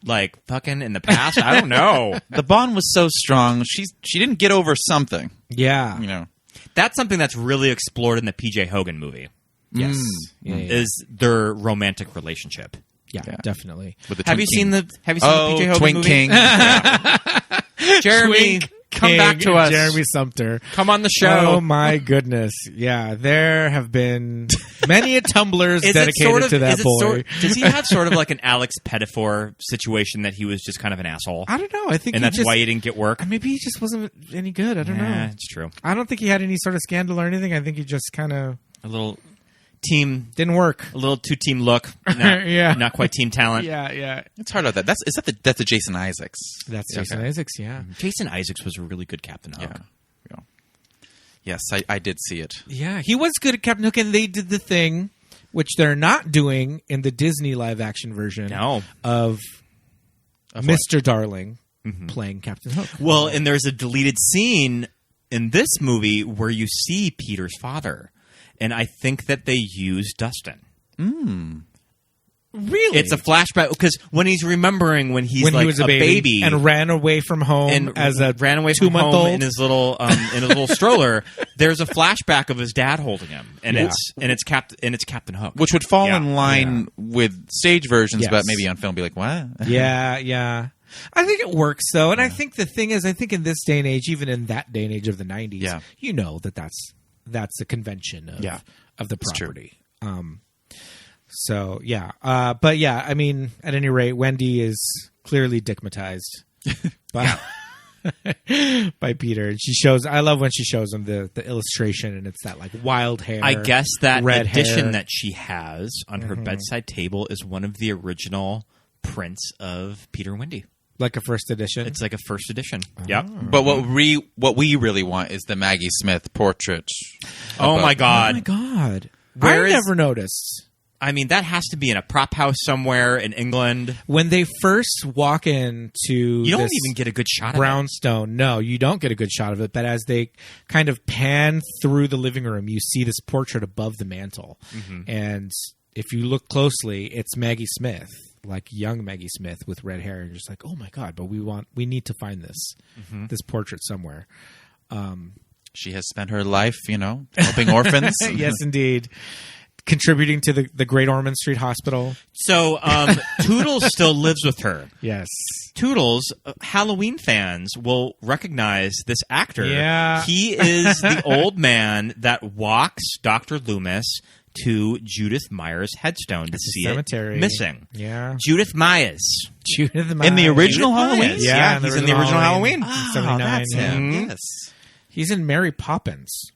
like fucking in the past? I don't know. The bond was so strong. She didn't get over something. Yeah. You know. That's something that's really explored in the PJ Hogan movie. Yes. Is their romantic relationship. Yeah, definitely. Have you seen the PJ Hogan Twink movie? King. Jeremy, come back to us. Jeremy Sumter. Come on the show. Oh, my goodness. Yeah, there have been many a Tumblrs dedicated to that boy. Does he have sort of like an Alex Pettifor situation that he was just kind of an asshole? I don't know. I think and that's why he didn't get work? Maybe he just wasn't any good. I don't know. It's true. I don't think he had any sort of scandal or anything. I think he just kind of... A little... Team didn't work. A little two-team look. Not quite team talent. Yeah. It's hard about that. That's a Jason Isaacs. That's Jason Isaacs. Yeah. Jason Isaacs was a really good Captain Hook. Yeah. Yes, I did see it. Yeah, he was good at Captain Hook, and they did the thing which they're not doing in the Disney live-action version of Mr. Darling playing Captain Hook. Well, and there's a deleted scene in this movie where you see Peter's father. And I think that they use Dustin. Really? It's a flashback because when he's remembering when he was a baby and ran away from home and as a ran away from 2-month home old in his little stroller. There's a flashback of his dad holding him, and it's Captain Hook, which would fall in line with stage versions, but maybe on film, be like, what? Yeah. I think it works though, and I think the thing is, I think in this day and age, even in that day and age of the 90s, you know that's the convention of the property. But yeah, I mean, at any rate, Wendy is clearly dickmatized by Peter. And I love when she shows him the illustration, and it's that like wild hair. I guess that red edition hair that she has on her bedside table is one of the original prints of Peter and Wendy. Like a first edition? It's like a first edition. Yep. But what we really want is the Maggie Smith portrait. Oh my God. Oh my God. I never noticed. I mean, that has to be in a prop house somewhere in England. When they first walk into you don't even get a good shot of it. Brownstone. No, you don't get a good shot of it. But as they kind of pan through the living room, you see this portrait above the mantle. And if you look closely, it's Maggie Smith. Like young Maggie Smith with red hair, and you're just like, oh my God! But we need to find this portrait somewhere. She has spent her life, helping orphans. Yes, indeed, contributing to the Great Ormond Street Hospital. So Toodles still lives with her. Yes, Toodles. Halloween fans will recognize this actor. Yeah, he is the old man that walks Dr. Loomis to Judith Meyer's headstone to see cemetery. It missing. Yeah. Judith Myers. In the original Halloween? Yeah, he's in the original Halloween. 79. That's him. Yes. He's in Mary Poppins.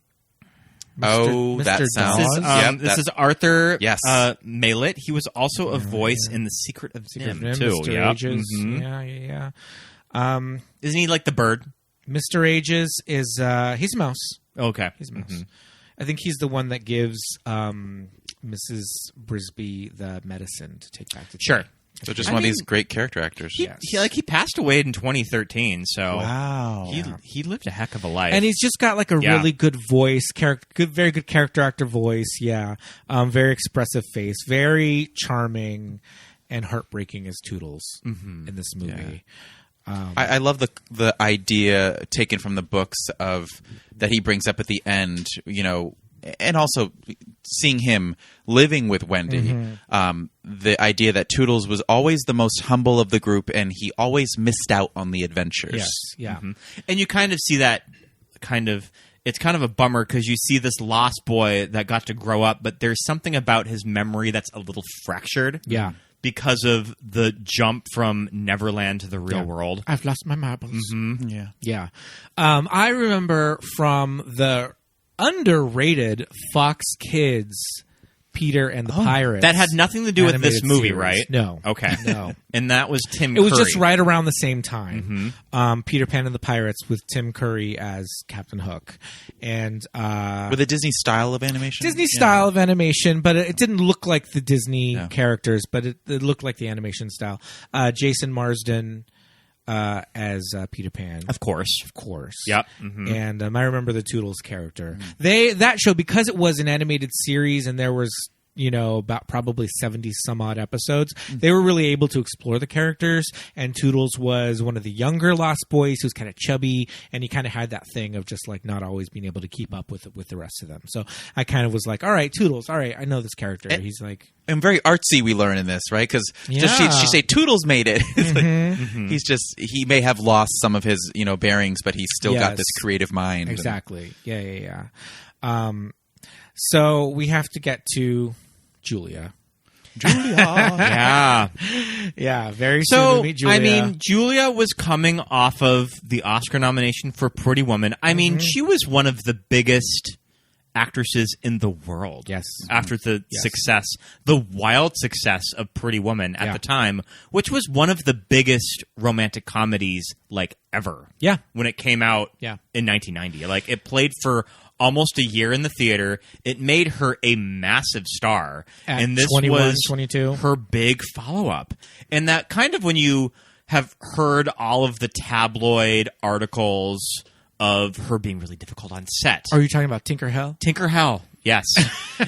That sounds... This is Arthur Maylett. He was also a voice in The Secret of Nim, too. Mr. Ages. Yeah. Isn't he like the bird? Mr. Ages is... he's a mouse. Okay. He's a mouse. I think he's the one that gives Mrs. Brisby the medicine to take back to Sure. So just one of these great character actors. He passed away in 2013, so wow. He lived a heck of a life. And he's just got like a really good voice, very good character actor voice, very expressive face, very charming and heartbreaking as Toodles in this movie. I love the idea taken from the books of that he brings up at the end, and also seeing him living with Wendy. The idea that Toodles was always the most humble of the group, and he always missed out on the adventures. Yes, and you kind of see that it's kind of a bummer because you see this lost boy that got to grow up, but there's something about his memory that's a little fractured. Yeah. Because of the jump from Neverland to the real world. I've lost my marbles. Yeah. I remember from the underrated Fox Kids Peter and the Pirates. That had nothing to do with this movie, series. right? No. Okay. No. And that was Tim It was Curry. just right around the same time. Peter Pan and the Pirates with Tim Curry as Captain Hook. And with a Disney style of animation? Disney style of animation, but it didn't look like the Disney characters, but it looked like the animation style. Jason Marsden as Peter Pan. Of course. Yep. And I remember the Toodles character. That show, because it was an animated series and there was, about probably 70 some odd episodes, they were really able to explore the characters. And Toodles was one of the younger Lost Boys who's kind of chubby, and he kind of had that thing of just like not always being able to keep up with the rest of them. So I kind of was like, all right, Toodles, all right, I know this character. He's like... And very artsy, we learn in this, right? Because she say Toodles made it. He's just, he may have lost some of his bearings, but he's still got this creative mind. Exactly. Yeah. So we have to get to Julia. Yeah. Yeah, very soon to meet Julia. I mean, Julia was coming off of the Oscar nomination for Pretty Woman. I mean, she was one of the biggest actresses in the world. Yes. After the success, the wild success of Pretty Woman at the time, which was one of the biggest romantic comedies like ever. Yeah. When it came out in 1990. Like, it played for almost a year in the theater. It made her a massive star. And this 21, was 22. her big follow-up. And that kind of, when you have heard all of the tabloid articles of her being really difficult on set. Are you talking about Tinker Hell? Tinker Hell, yes.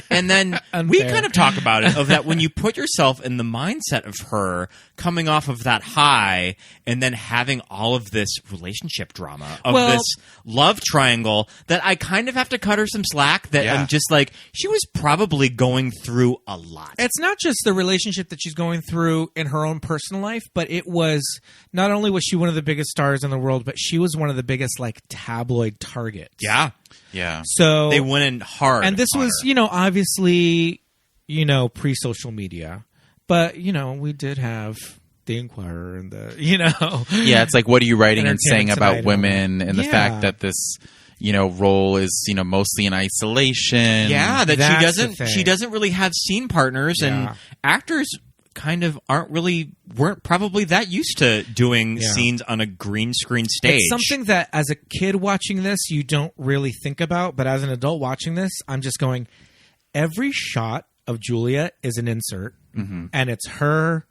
And then we kind of talk about it, of that when you put yourself in the mindset of her coming off of that high and then having all of this relationship drama of this love triangle, that I kind of have to cut her some slack, that I'm just like, she was probably going through a lot. It's not just the relationship that she's going through in her own personal life, but it was, not only was she one of the biggest stars in the world, but she was one of the biggest like tabloid targets. Yeah. So they went in hard. And this was, obviously, pre-social media. But, we did have the Inquirer and the, Yeah, it's like, what are you writing and saying about women, and the fact that this, role is, mostly in isolation. Yeah, that she doesn't really have scene partners, and actors kind of weren't probably that used to doing scenes on a green screen stage. It's something that as a kid watching this, you don't really think about, but as an adult watching this, I'm just going, every shot of Julia is an insert, and it's her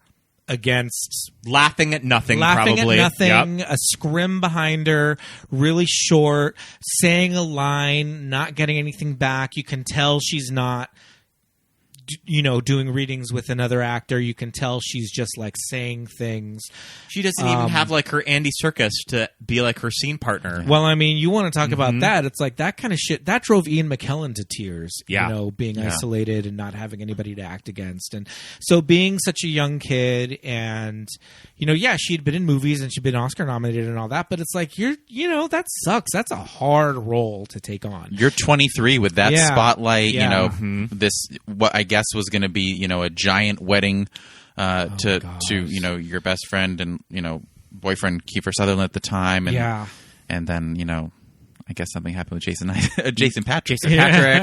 against laughing at nothing, a scrim behind her, really short, saying a line, not getting anything back. You can tell she's not doing readings with another actor. You can tell she's just like saying things. She doesn't even have like her Andy Serkis to be like her scene partner. Well, I mean, you want to talk about that. It's like that kind of shit that drove Ian McKellen to tears, being isolated and not having anybody to act against. And so being such a young kid, and she'd been in movies and she'd been Oscar nominated and all that, but it's like, that sucks. That's a hard role to take on. You're 23 with that spotlight, this, what I guess was going to be, a giant wedding to your best friend and boyfriend Kiefer Sutherland at the time, and then I guess something happened with Jason Patrick.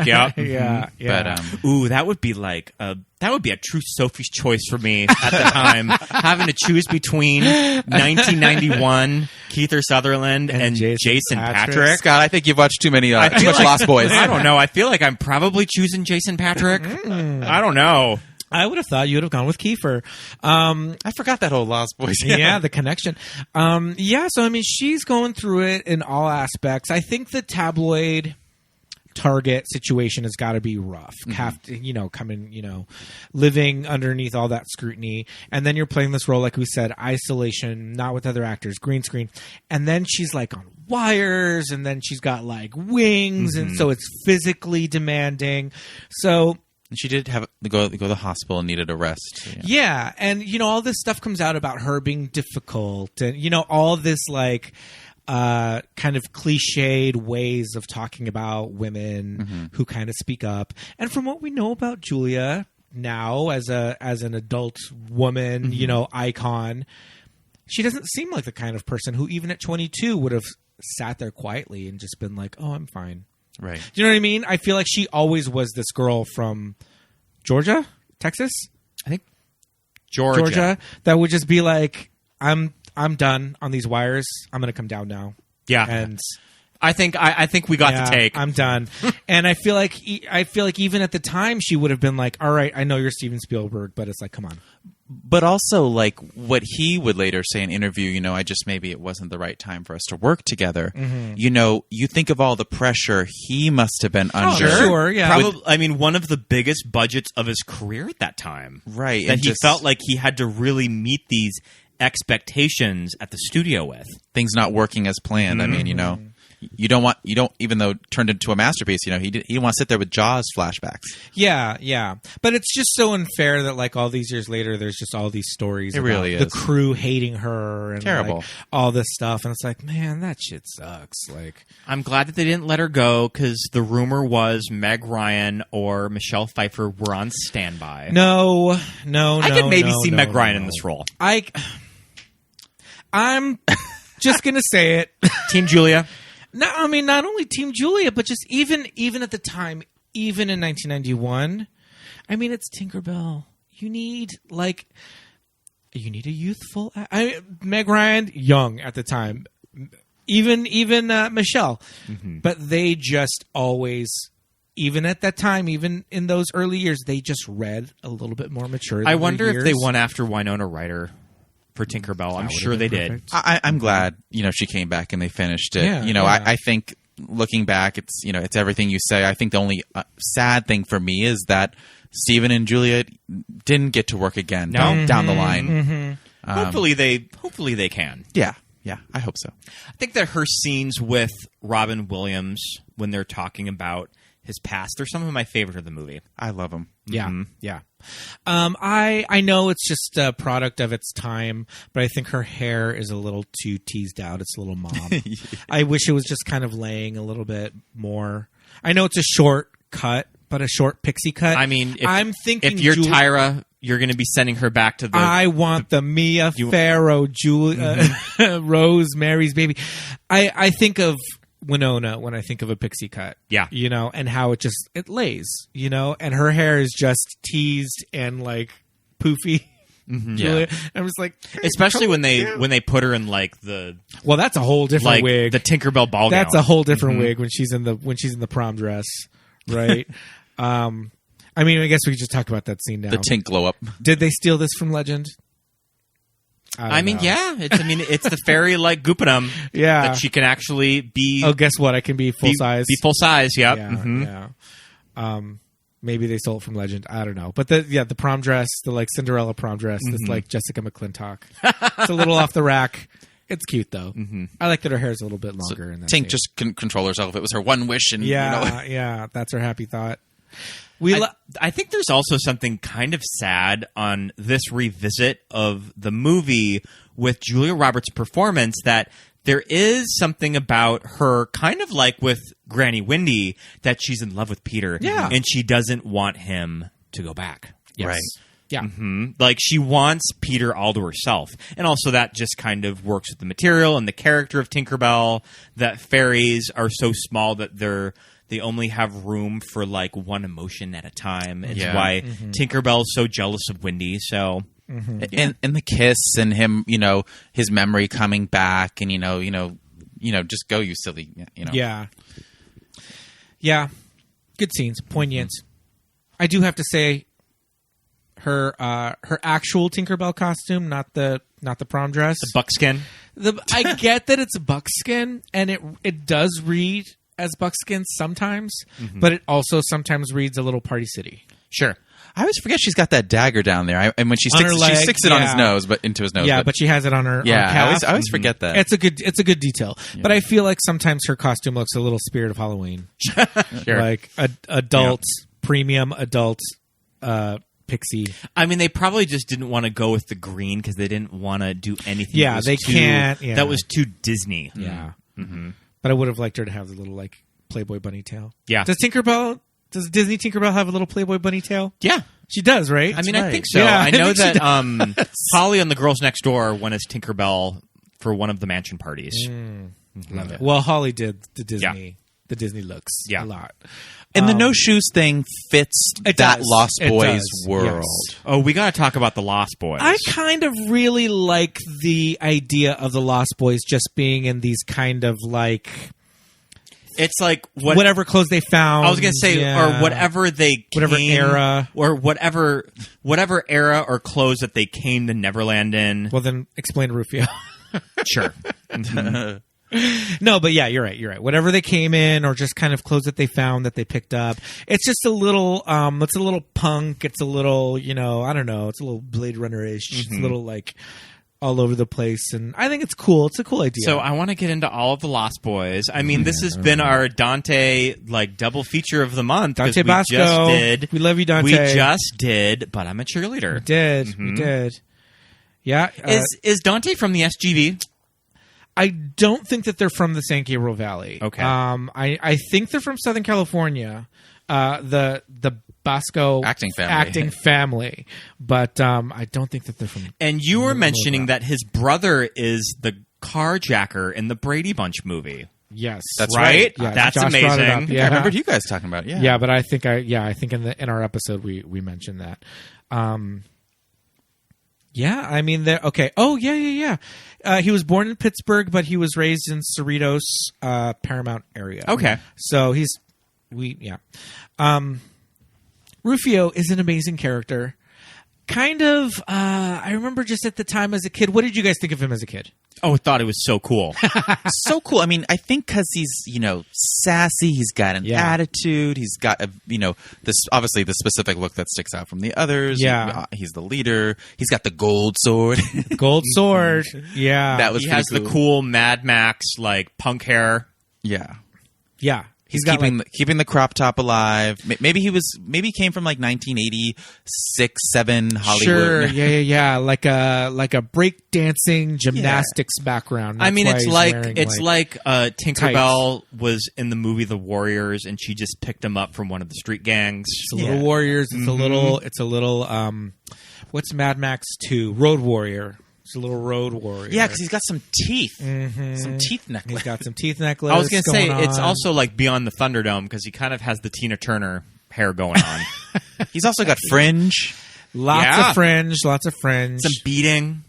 Yeah. But ooh, that would be like that would be a true Sophie's Choice for me at the time, having to choose between 1991 Kiefer Sutherland and Jason Patrick. Scott, I think you've watched too much Lost Boys. I don't know. I feel like I'm probably choosing Jason Patrick. I don't know. I would have thought you would have gone with Kiefer. I forgot that whole Lost Boys. Yeah, the connection. So I mean, she's going through it in all aspects. I think the tabloid target situation has got to be rough. Living underneath all that scrutiny, and then you're playing this role, like we said, isolation, not with other actors, green screen, and then she's like on wires, and then she's got like wings, and so it's physically demanding. So. And she did have to go to the hospital and needed a rest. Yeah, and all this stuff comes out about her being difficult, and all this like kind of cliched ways of talking about women who kind of speak up. And from what we know about Julia now as an adult woman, icon, she doesn't seem like the kind of person who even at 22 would have sat there quietly and just been like, "Oh, I'm fine." Right. Do you know what I mean? I feel like she always was this girl from Georgia, Texas, I think Georgia. that would just be like, I'm done on these wires. I'm going to come down now. Yeah. And I think we got the take. I'm done. And I feel like even at the time she would have been like, all right, I know you're Steven Spielberg, but it's like, come on. But also, like, what he would later say in an interview, maybe it wasn't the right time for us to work together. Mm-hmm. You think of all the pressure he must have been under. Sure, yeah. Probably, one of the biggest budgets of his career at that time. Right. That he felt like he had to really meet these expectations at the studio with. Things not working as planned. Mm-hmm. I mean, you don't, even though it turned into a masterpiece, he didn't want to sit there with Jaws flashbacks. Yeah. But it's just so unfair that like all these years later, there's just all these stories. It about really the is. crew hating her and Terrible. like, all this stuff. And it's like, man, that shit sucks. Like, I'm glad that they didn't let her go because the rumor was Meg Ryan or Michelle Pfeiffer were on standby. No. I could maybe see Meg Ryan in this role. I'm just gonna say it. Team Julia. No, I mean not only Team Julia, but just even at the time, even in 1991. I mean, it's Tinkerbell. You need a youthful. Meg Ryan, young at the time. Even Michelle, but they just always. Even at that time, even in those early years, they just read a little bit more mature. I wonder if they went after Winona Ryder for Tinkerbell. I'm sure they did. I'm glad, she came back and they finished it. Yeah, I think looking back, it's everything you say. I think the only sad thing for me is that Steven and Julia didn't get to work again down the line. Hopefully they can. Yeah, I hope so. I think that her scenes with Robin Williams when they're talking about his past are some of my favorite of the movie. I love him. Yeah. I know it's just a product of its time, but I think her hair is a little too teased out. It's a little mom. I wish it was just kind of laying a little bit more. I know it's a short cut, but a short pixie cut. I mean, if you're Tyra, you're going to be sending her back to the. I want the Mia Farrow, Rose, Mary's baby. I think of Winona when I think of a pixie cut. Yeah. And how it lays, and her hair is just teased and like poofy. Yeah. I'm just like, especially when they put her in like the. Well, that's a whole different wig. The Tinkerbell ball gown. That's a whole different wig when she's in the prom dress, right? I mean, I guess we could just talk about that scene now. The Tink glow up. Did they steal this from Legend? I mean, yeah. It's the fairy like Goopinum. Yeah. That she can actually be. Oh, guess what? I can be full size. Be full size. Yep. Yeah. Maybe they stole it from Legend. I don't know. But the prom dress, the like Cinderella prom dress, this like Jessica McClintock. It's a little off the rack. It's cute though. I like that her hair is a little bit longer. So in that Tink just couldn't control herself. It was her one wish, and yeah, that's her happy thought. I think there's also something kind of sad on this revisit of the movie with Julia Roberts' performance, that there is something about her, kind of like with Granny Wendy, that she's in love with Peter. Yeah. And she doesn't want him to go back. Yes. Right. Yeah. Like she wants Peter all to herself. And also that just kind of works with the material and the character of Tinkerbell, that fairies are so small that they only have room for like one emotion at a time. It's why Tinkerbell's so jealous of Wendy. So and the kiss and him, his memory coming back, and just go, you silly, Yeah. Good scenes, poignant. I do have to say, her actual Tinkerbell costume, not the prom dress, the buckskin. I get that it's buckskin, and it does read as buckskin sometimes, but it also sometimes reads a little Party City. Sure. I always forget she's got that dagger down there, and when she sticks it on his nose, but into his nose. Yeah, but she has it on her. Yeah, on her calf. I always forget that. It's a good detail, but I feel like sometimes her costume looks a little Spirit of Halloween, Sure. like adult premium adult pixie. I mean, they probably just didn't want to go with the green because they didn't want to do anything. Yeah, they can't. Yeah. That was too Disney. Yeah. But I would have liked her to have the little like Playboy bunny tail. Yeah. Does Disney Tinkerbell have a little Playboy bunny tail? Yeah. She does, right? I mean, I think so. Yeah, I know that Holly on the Girls Next Door went as Tinkerbell for one of the mansion parties. Love it. Well, Holly did the the Disney looks a lot. And the no shoes thing fits that Lost Boys world. Yes. Oh, we got to talk about the Lost Boys. I kind of really like the idea of the Lost Boys just being in these kind of like... It's like whatever clothes they found. I was going to say, or whatever they whatever era. Or whatever era or clothes that they came to Neverland in. Well, then explain Rufio. Sure. No, but yeah, you're right. Whatever they came in, or just kind of clothes that they found that they picked up. It's just a little, it's a little punk. It's a little, I don't know. It's a little Blade Runner-ish. It's a little like all over the place, and I think it's cool. It's a cool idea. So I want to get into all of the Lost Boys. I mean, this has been our Dante double feature of the month. Dante Basco. Just did. We love you, Dante. We just did, but I'm a cheerleader. We did. Yeah. Is Dante from the SGV? I don't think that they're from the San Gabriel Valley. Okay. I think they're from Southern California. The Basco acting family, but I don't think that they're from. And you were mentioning that his brother is the carjacker in the Brady Bunch movie. Yes, that's right. Yeah, that's Josh amazing. Yeah. I remembered you guys talking about it. Yeah, but I think I think in our episode we mentioned that. Yeah, I mean, okay. Oh, yeah. He was born in Pittsburgh, but he was raised in Cerritos, Paramount area. Okay. So Rufio is an amazing character. Kind of, I remember just at the time as a kid, what did you guys think of him as a kid? Oh, I thought it was so cool. So cool. I mean, I think because he's, sassy, he's got an attitude, he's got, this obviously the specific look that sticks out from the others. Yeah. He's the leader. He's got the gold sword. Gold sword. Yeah. That was he has the cool Mad Max, punk hair. Yeah. Yeah. He's keeping the crop top alive. Maybe he came from 1986, 7 Hollywood. Sure, yeah. Like a break dancing gymnastics background. That's it's like Tinkerbell was in the movie The Warriors, and she just picked him up from one of the street gangs. It's a little Warriors. It's a little. What's Mad Max 2? Road Warrior. It's a little road warrior. Yeah, because he's got some teeth. Some teeth necklace. He's got some teeth necklace. I was going to say, it's also Beyond the Thunderdome, because he kind of has the Tina Turner hair going on. He's also got fringe. Lots of fringe. Some beading.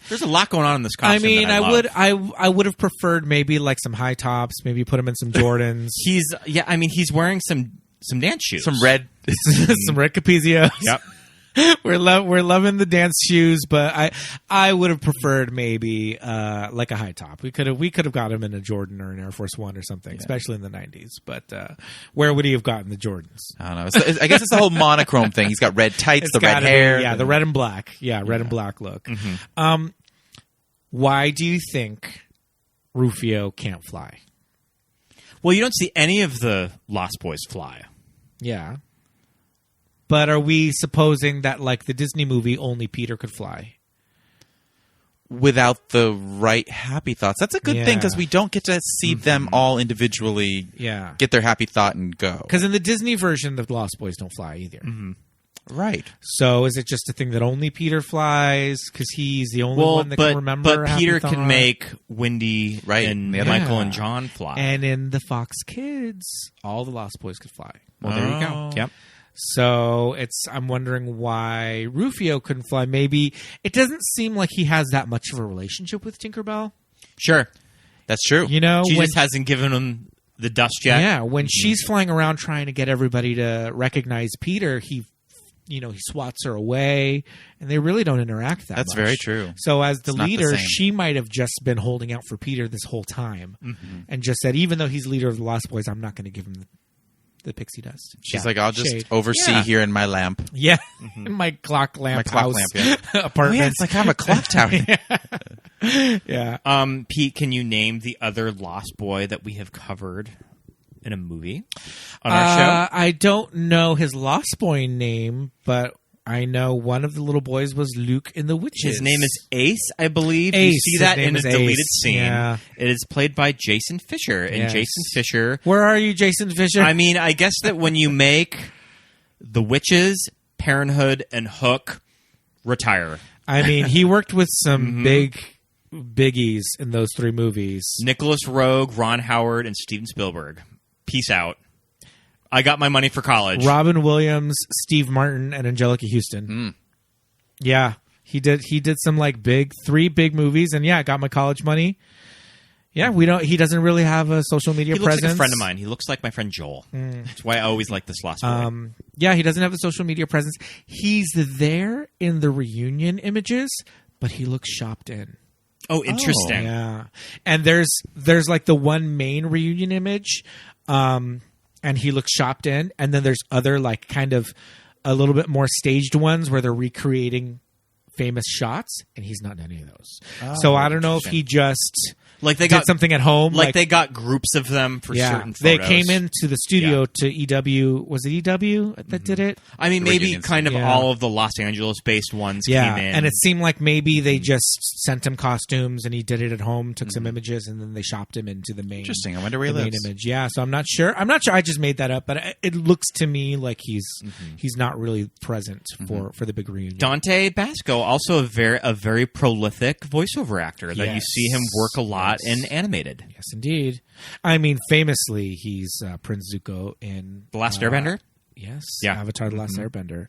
There's a lot going on in this costume. I mean, I would have preferred maybe some high tops, maybe put him in some Jordans. He's wearing some dance shoes. Some red Capezios. Yep. We're loving the dance shoes, but I would have preferred maybe a high top. We could have got him in a Jordan or an Air Force One or something, especially in the 90s. But where would he have gotten the Jordans? I don't know. I guess it's the whole monochrome thing. He's got red tights, the red hair, the red and black, red and black look. Mm-hmm. Why do you think Rufio can't fly? Well, you don't see any of the Lost Boys fly. Yeah. But are we supposing that, the Disney movie, only Peter could fly? Without the right happy thoughts. That's a good thing, because we don't get to see them all individually get their happy thought and go. Because in the Disney version, the Lost Boys don't fly either. Mm-hmm. Right. So is it just a thing that only Peter flies because he's the only one that can remember? But Peter can make Wendy and Michael and John fly. And in the Fox Kids, all the Lost Boys could fly. Well, there you go. Yep. So I'm wondering why Rufio couldn't fly. Maybe it doesn't seem like he has that much of a relationship with Tinkerbell. Sure. That's true. She just hasn't given him the dust yet. Yeah. When she's flying around trying to get everybody to recognize Peter, he swats her away, and they really don't interact that much. That's very true. So as the leader, she might have just been holding out for Peter this whole time and just said, even though he's leader of the Lost Boys, I'm not going to give him the pixie dust. She's like, I'll just oversee here in my lamp. Yeah. In my clock lamp apartment. Oh, yeah, it's like I'm a clock tower. Yeah. Pete, can you name the other Lost Boy that we have covered in a movie on our show? I don't know his Lost Boy name, but I know one of the little boys was Luke in The Witches. His name is Ace, I believe. Ace. You see that in a deleted scene. Yeah. It is played by Jason Fisher. And Jason Fisher... Where are you, Jason Fisher? I mean, I guess that when you make The Witches, Parenthood, and Hook, retire. I mean, he worked with some biggies in those three movies. Nicholas Roeg, Ron Howard, and Steven Spielberg. Peace out. I got my money for college. Robin Williams, Steve Martin, and Angelica Houston. Yeah, he did some like three big movies, and got my college money. Yeah, he doesn't really have a social media presence. He looks like a friend of mine. He looks like my friend Joel. That's why I always like this Lost Boy. Yeah, he doesn't have a social media presence. He's there in the reunion images, but he looks shopped in. Oh, interesting. Yeah, and there's like the one main reunion image, and he looks shopped in, and then there's other like kind of a little bit more staged ones where they're recreating famous shots, and he's not in any of those. So I don't know if he just like they did got something at home, like they got groups of them for certain photos. They came into the studio to EW. Was it EW that did it? I mean, maybe kind of all of the Los Angeles-based ones came in. And it seemed like maybe they just sent him costumes and he did it at home, took some images, and then they shopped him into the main. Interesting. I wonder where he main lives. image. Yeah, so I'm not sure. I just made that up, but it looks to me like he's not really present for the big reunion. Dante Basco, also a very prolific voiceover actor that you see him work a lot in animated. Yes, indeed. I mean, famously, he's Prince Zuko in The Last Airbender. Yes, Avatar: The Last Airbender.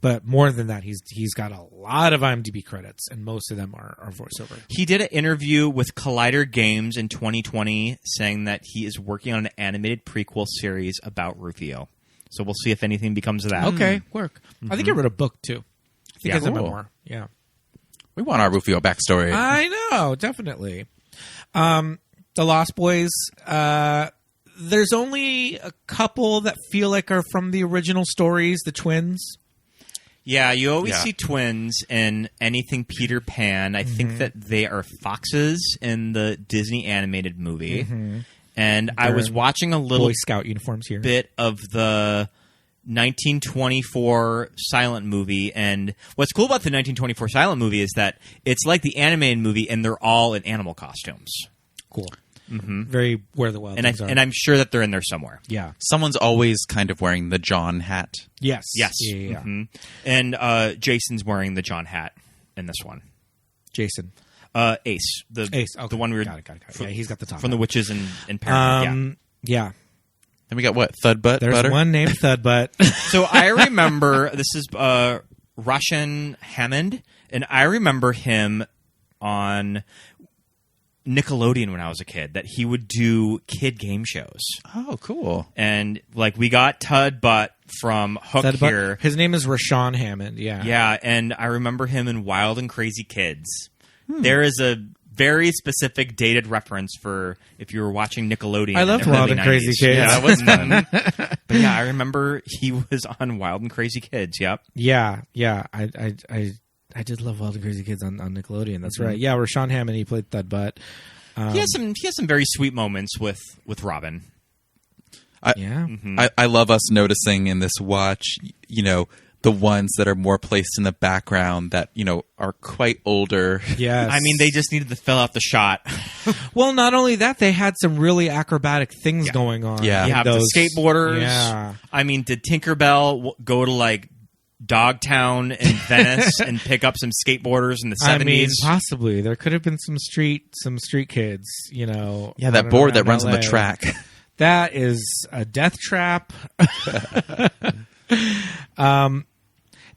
But more than that, he's got a lot of IMDb credits, and most of them are voiceover. He did an interview with Collider Games in 2020 saying that he is working on an animated prequel series about Rufio. So we'll see if anything becomes of that. Okay, work. I think he wrote a book, too. I think it's a memoir. Yeah. We want our Rufio backstory. I know, definitely. The Lost Boys, there's only a couple that feel like are from the original stories, the twins. Yeah, you always see twins in anything Peter Pan. I think that they are foxes in the Disney animated movie. And I was watching a little Boy Scout uniforms here. bit of the 1924 silent movie, and what's cool about the 1924 silent movie is that it's like the animated movie, and they're all in animal costumes. Cool. Very Where the Wild Things Are. And I'm sure that they're in there somewhere. Yeah. Someone's always kind of wearing the John hat. Yes. Yes. Yeah. And Jason's wearing the John hat in this one. Jason. Ace. Ace. Okay. The one we were... Got it. Yeah, he's got the top from the hat. witches in Paradise. Yeah. Then we got what? Thudbutt There's butter? one named Thudbutt. So I remember, this is Russian Hammond, and I remember him on Nickelodeon when I was a kid, that he would do kid game shows. Oh, cool. And like we got Thudbutt from Hook Thudbutt. here. His name is Rashawn Hammond. Yeah. Yeah, and I remember him in Wild and Crazy Kids. There is a very specific dated reference for if you were watching Nickelodeon. I loved in the Wild early and Crazy 90s. Kids. Yeah, that was fun. But yeah, I remember he was on Wild and Crazy Kids. Yep. Yeah. I did love Wild and Crazy Kids on Nickelodeon. That's right. Yeah, Rashawn Hammond, he played Thudbutt. He has some very sweet moments with Robin. I love us noticing in this watch, the ones that are more placed in the background that, are quite older. Yes. I mean, they just needed to fill out the shot. Well, not only that, they had some really acrobatic things going on. Yeah. You have the skateboarders. Yeah. I mean, did Tinkerbell go to like Dogtown in Venice and pick up some skateboarders in the 70s? I mean, possibly. There could have been some street kids, Yeah, that board that runs on the track. That is a death trap.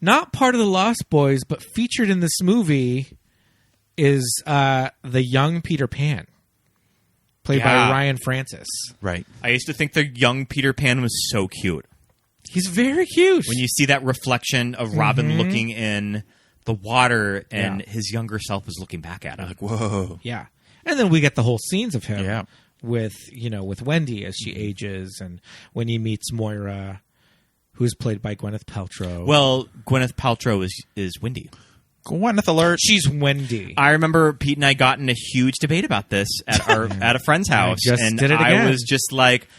Not part of the Lost Boys, but featured in this movie is the young Peter Pan, played by Ryan Francis. Right. I used to think the young Peter Pan was so cute. He's very cute. When you see that reflection of Robin looking in the water and his younger self is looking back at him. Like, whoa. Yeah. And then we get the whole scenes of him Yeah. with Wendy as she ages, and when he meets Moira, who's played by Gwyneth Paltrow. Well, Gwyneth Paltrow is Wendy. Gwyneth alert. She's Wendy. I remember Pete and I got in a huge debate about this at at a friend's house, just and did it I again. was just like,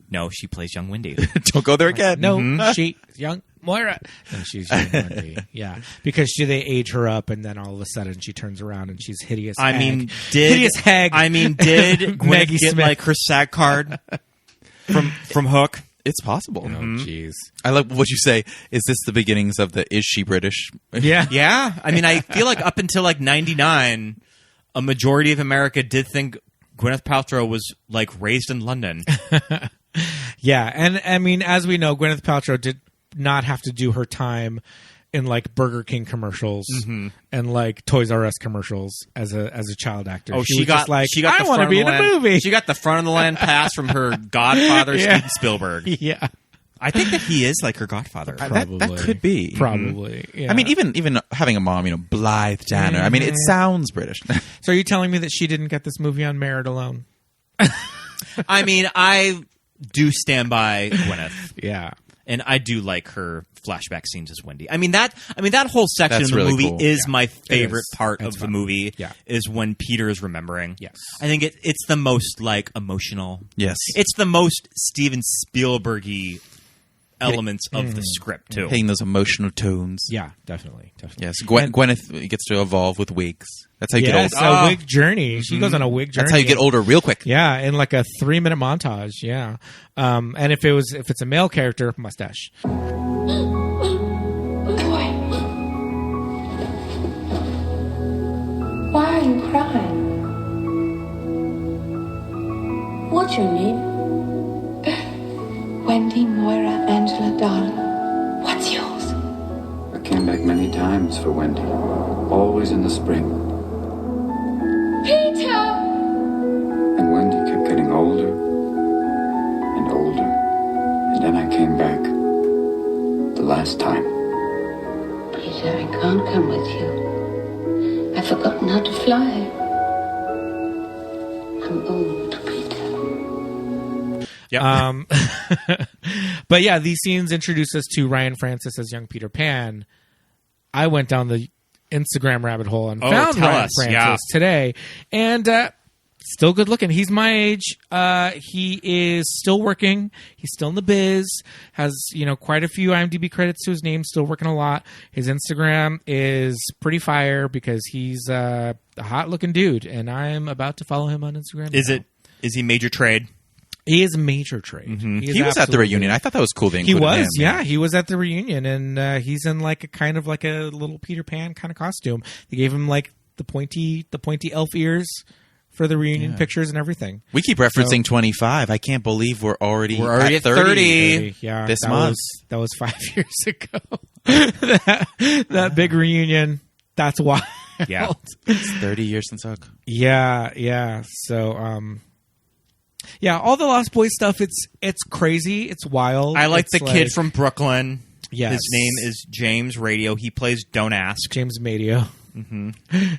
"No, she plays young Wendy." Don't go there again. No, she's young Moira. No, she's young Wendy. Yeah, because they age her up, and then all of a sudden she turns around and she's hideous. I hag. mean, hideous hag. I mean, did Gwyneth Maggie get Smith. like her SAG card from Hook? It's possible. Oh, jeez. I like what you say. Is this the beginnings of the Is She British? Yeah. Yeah, I mean, I feel like up until like '99, a majority of America did think Gwyneth Paltrow was like raised in London. Yeah, and I mean, as we know, Gwyneth Paltrow did not have to do her time in like Burger King commercials and like Toys R Us commercials as a child actor. Oh, she got I the want to be in a movie. She got the front of the land pass from her godfather, Steven Spielberg. Yeah. I think that he is like her godfather. That could be. Probably. Yeah. I mean, even having a mom, Blythe Danner. I mean, it sounds British. So are you telling me that she didn't get this movie on merit alone? I mean, I do stand by Gwyneth. Yeah. And I do like her flashback scenes as Wendy. I mean that whole section That's of the really movie cool. is my favorite part That's of fun. the movie. Yeah. Is when Peter is remembering. Yes. I think it's the most like emotional. Yes. It's the most Steven Spielberg-y elements of the script too. Hitting those emotional tones. Yeah, definitely. Yes. Gwyneth gets to evolve with wigs. That's how you Yes, get older. a wig journey. She goes on a wig journey. That's how you get older real quick. Yeah, in like a 3-minute montage. Yeah, and if it's a male character, mustache. Why are you crying? What's your name? Wendy, Moira, Angela, darling. What's yours? I came back many times for Wendy. Always in the spring. Peter! And Wendy kept getting older and older. And then I came back. The last time. Peter, I can't come with you. I've forgotten how to fly. I'm old, Peter. Yeah. But yeah, these scenes introduce us to Ryan Francis as young Peter Pan. I went down the Instagram rabbit hole and found tell Ryan us. Francis today, and still good looking. He's my age. He is still working. He's still in the biz. Has quite a few IMDb credits to his name. Still working a lot. His Instagram is pretty fire because he's a hot looking dude, and I'm about to follow him on Instagram. Is he major trade? He is major trade. He was at the reunion. I thought that was cool. They He included was, him. yeah. He was at the reunion, and he's in like a kind of like a little Peter Pan kind of costume. They gave him like the pointy elf ears for the reunion pictures and everything. We keep referencing 25. I can't believe we're already at 30. Yeah, this month. That was 5 years ago. that big reunion. That's wild. Yeah. It's 30 years since Hook. Yeah. So, yeah, all the Lost Boys stuff. It's crazy. It's wild. I like It's the kid from Brooklyn. Yes. His name is James Radio. He plays Don't Ask. James Madio.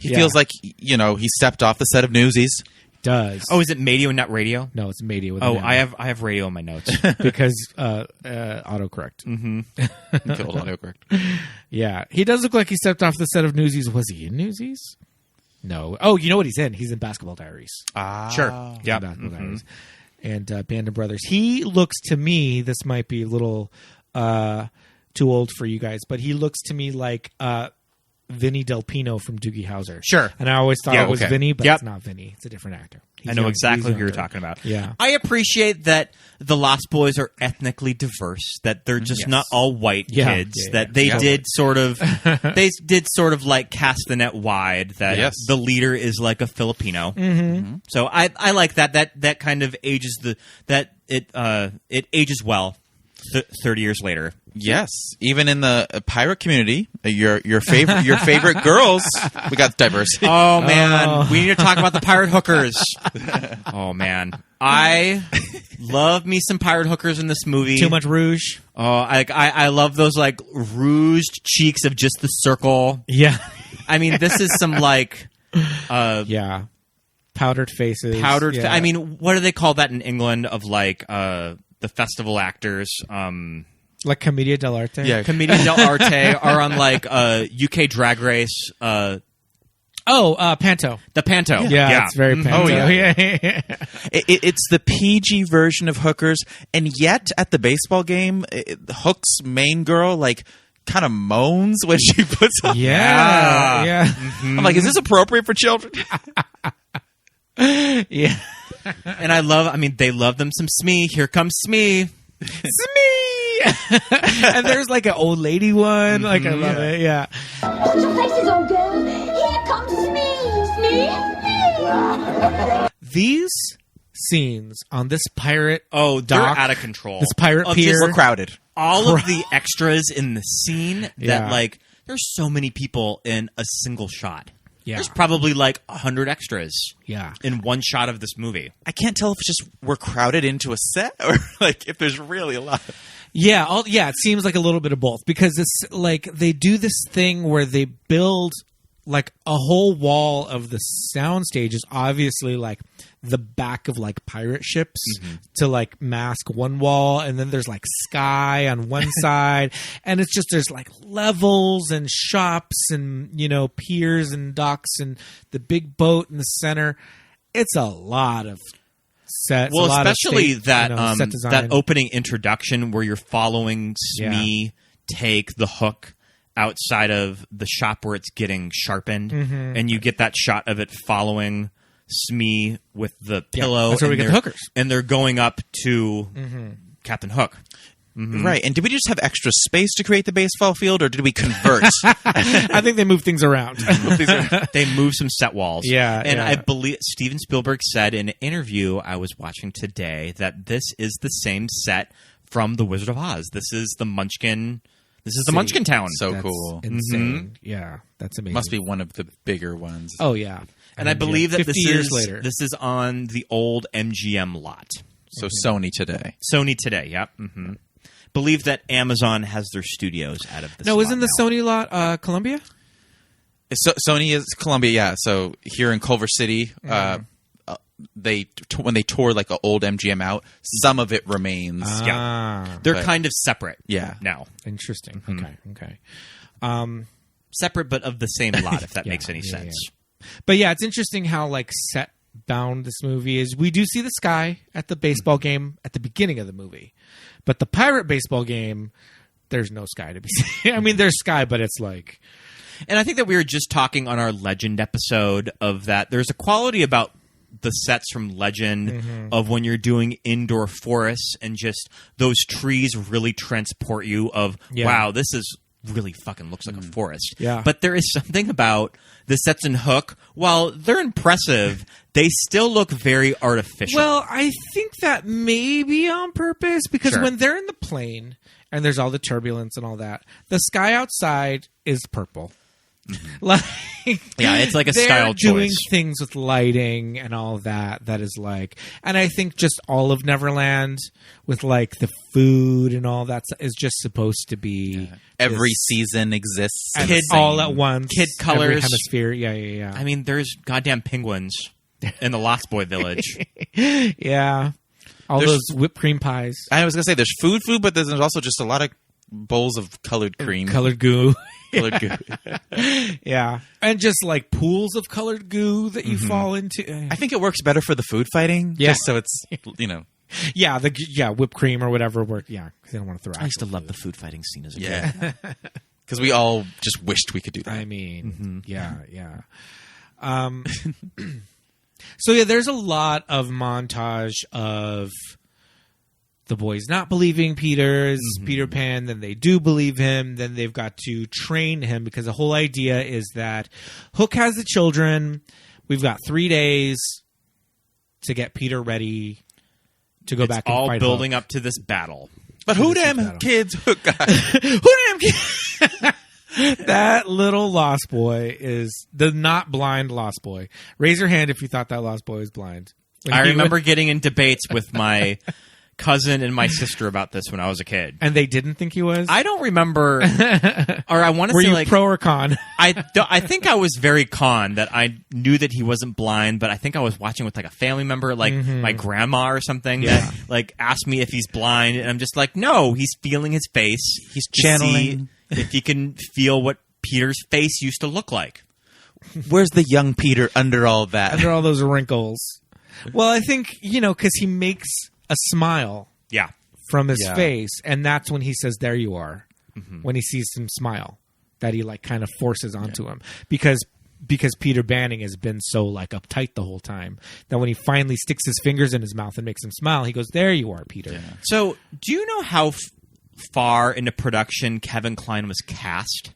He feels like, he stepped off the set of Newsies. Does. Oh, is it Madio, not Radio? No, it's Madio. With Oh, an M. I have Radio in my notes. because autocorrect. Good old autocorrect. Yeah, he does look like he stepped off the set of Newsies. Was he in Newsies? No. Oh, you know what he's in? He's in Basketball Diaries. Sure. He's Yeah. in Basketball Diaries. And Band of Brothers. He looks to me. This might be a little too old for you guys, but he looks to me like Vinny Del Pino from Doogie Howser. Sure. And I always thought Yeah, it was okay. Vinny, but Yep. it's not Vinny. It's a different actor. I know exactly who you're younger. talking about. Yeah. I appreciate that the Lost Boys are ethnically diverse, that they're just Yes. not all white Yeah. kids, Yeah, that yeah. they Yeah. did sort of like cast the net wide, that Yes. the leader is like a Filipino. Mm-hmm. So I like that kind of ages it ages well 30 years later. Yes, even in the pirate community, your favorite girls, we got diversity. Oh man, we need to talk about the pirate hookers. Oh man, I love me some pirate hookers in this movie. Too much rouge. Oh, I love those like rouged cheeks of just the circle. Yeah. I mean, this is some like Yeah. Powdered faces. Yeah. I mean, what do they call that in England? Of like the festival actors. Like Commedia dell'arte? Yeah. Commedia dell'arte are on like UK Drag Race. Panto. The Panto. Yeah, it's very Panto. Oh, yeah. yeah. It's the PG version of hookers, and yet at the baseball game, Hook's main girl kind of moans when she puts on. Yeah. I'm like, is this appropriate for children? Yeah. And they love them some Smee. Here comes Smee. Smee! And there's like an old lady one. Like, I love it. Yeah. Put your faces on, girls. Here comes Smee. Smee. these scenes on this pirate they're dock, out of control. this pirate pier. We're crowded. All of the extras in the scene that like there's so many people in a single shot. Yeah. There's probably like 100 extras Yeah. in one shot of this movie. I can't tell if it's just we're crowded into a set or like if there's really a lot. Yeah, it seems like a little bit of both because it's like they do this thing where they build like a whole wall of the sound stage is obviously like the back of like pirate ships to like mask one wall, and then there's like sky on one side, and it's just there's like levels and shops and piers and docks and the big boat in the center. It's a lot of sets. Well, a lot especially of that set design. that opening introduction where you're following Smee take the hook outside of the shop where it's getting sharpened, and you get that shot of it following Smee with the pillow. That's where we get the hookers. And they're going up to Captain Hook. Right. And did we just have extra space to create the baseball field, or did we convert? I think they move things around. They move some set walls. Yeah, And yeah. I believe Steven Spielberg said in an interview I was watching today that this is the same set from The Wizard of Oz. This is the Munchkin. This is the Munchkin Town. So That's cool. insane. Yeah, that's amazing. Must be one of the bigger ones. Oh yeah, And I believe that 50 this years is later. this is on the old MGM lot. So Sony today. Sony today, yep. Believe that Amazon has their studios out of this. No, lot isn't the now. Sony lot Columbia? So Sony is Columbia, yeah. So here in Culver City, they when they tore like an old MGM out, some of it remains. They're But- kind of separate. Yeah. Now Interesting. Okay. separate, but of the same lot. If that makes any yeah, sense. But yeah, it's interesting how like set bound this movie is. We do see the sky at the baseball game at the beginning of the movie, but the pirate baseball game, there's no sky to be seen. I mean, there's sky, but it's like. And I think that we were just talking on our Legend episode of that. There's a quality about the sets from Legend of when you're doing indoor forests and just those trees really transport you of, wow, this is really fucking looks like a forest. Yeah. But there is something about the sets in Hook, while they're impressive, they still look very artificial. Well, I think that may be on purpose because Sure. when they're in the plane and there's all the turbulence and all that, the sky outside is purple. Like, yeah, it's like a they're style doing choice. things with lighting and all that. That is like, and I think just all of Neverland with like the food and all that is just supposed to be Every this- season exists. and Kid- all at once, kid every colors. hemisphere. Yeah. I mean, there's goddamn penguins in the Lost Boy Village. Yeah. All There's- those whipped cream pies, I was gonna say there's food, but there's also just a lot of bowls of colored cream. colored goo. Colored goo. Yeah, and just like pools of colored goo that you fall into. I think it works better for the food fighting. Yeah. Just so it's Yeah, whipped cream or whatever. Yeah, because they don't want to throw. I used to love the food fighting scene as a kid. yeah. Because we all just wished we could do that. I mean, yeah. So yeah, there's a lot of montage of the boys not believing Peter's Peter Pan. Then they do believe him. Then they've got to train him because the whole idea is that Hook has the children. We've got 3 days to get Peter ready to go back and All fight building Hook. up to this battle. But who This is damn battle. kids hook guy? Who damn kid? That little lost boy is the not blind lost boy. Raise your hand if you thought that lost boy was blind. When I he remember was- getting in debates with my cousin and my sister about this when I was a kid. and they didn't think he was. I don't remember, or I want to Were say you like pro or con? I think I was very con that I knew that he wasn't blind, but I think I was watching with like a family member, like my grandma or something, that like asked me if he's blind, and I'm just like, no, he's feeling his face. He's to channeling. see if he can feel what Peter's face used to look like. Where's the young Peter under all that? Under all those wrinkles. Well, I think because he makes a smile Yeah. from his Yeah. face, and that's when he says, "There you are." When he sees him smile, that he like kind of forces onto him because Peter Banning has been so like uptight the whole time that when he finally sticks his fingers in his mouth and makes him smile, he goes, "There you are, Peter." Yeah. So, do you know how far into production Kevin Kline was cast?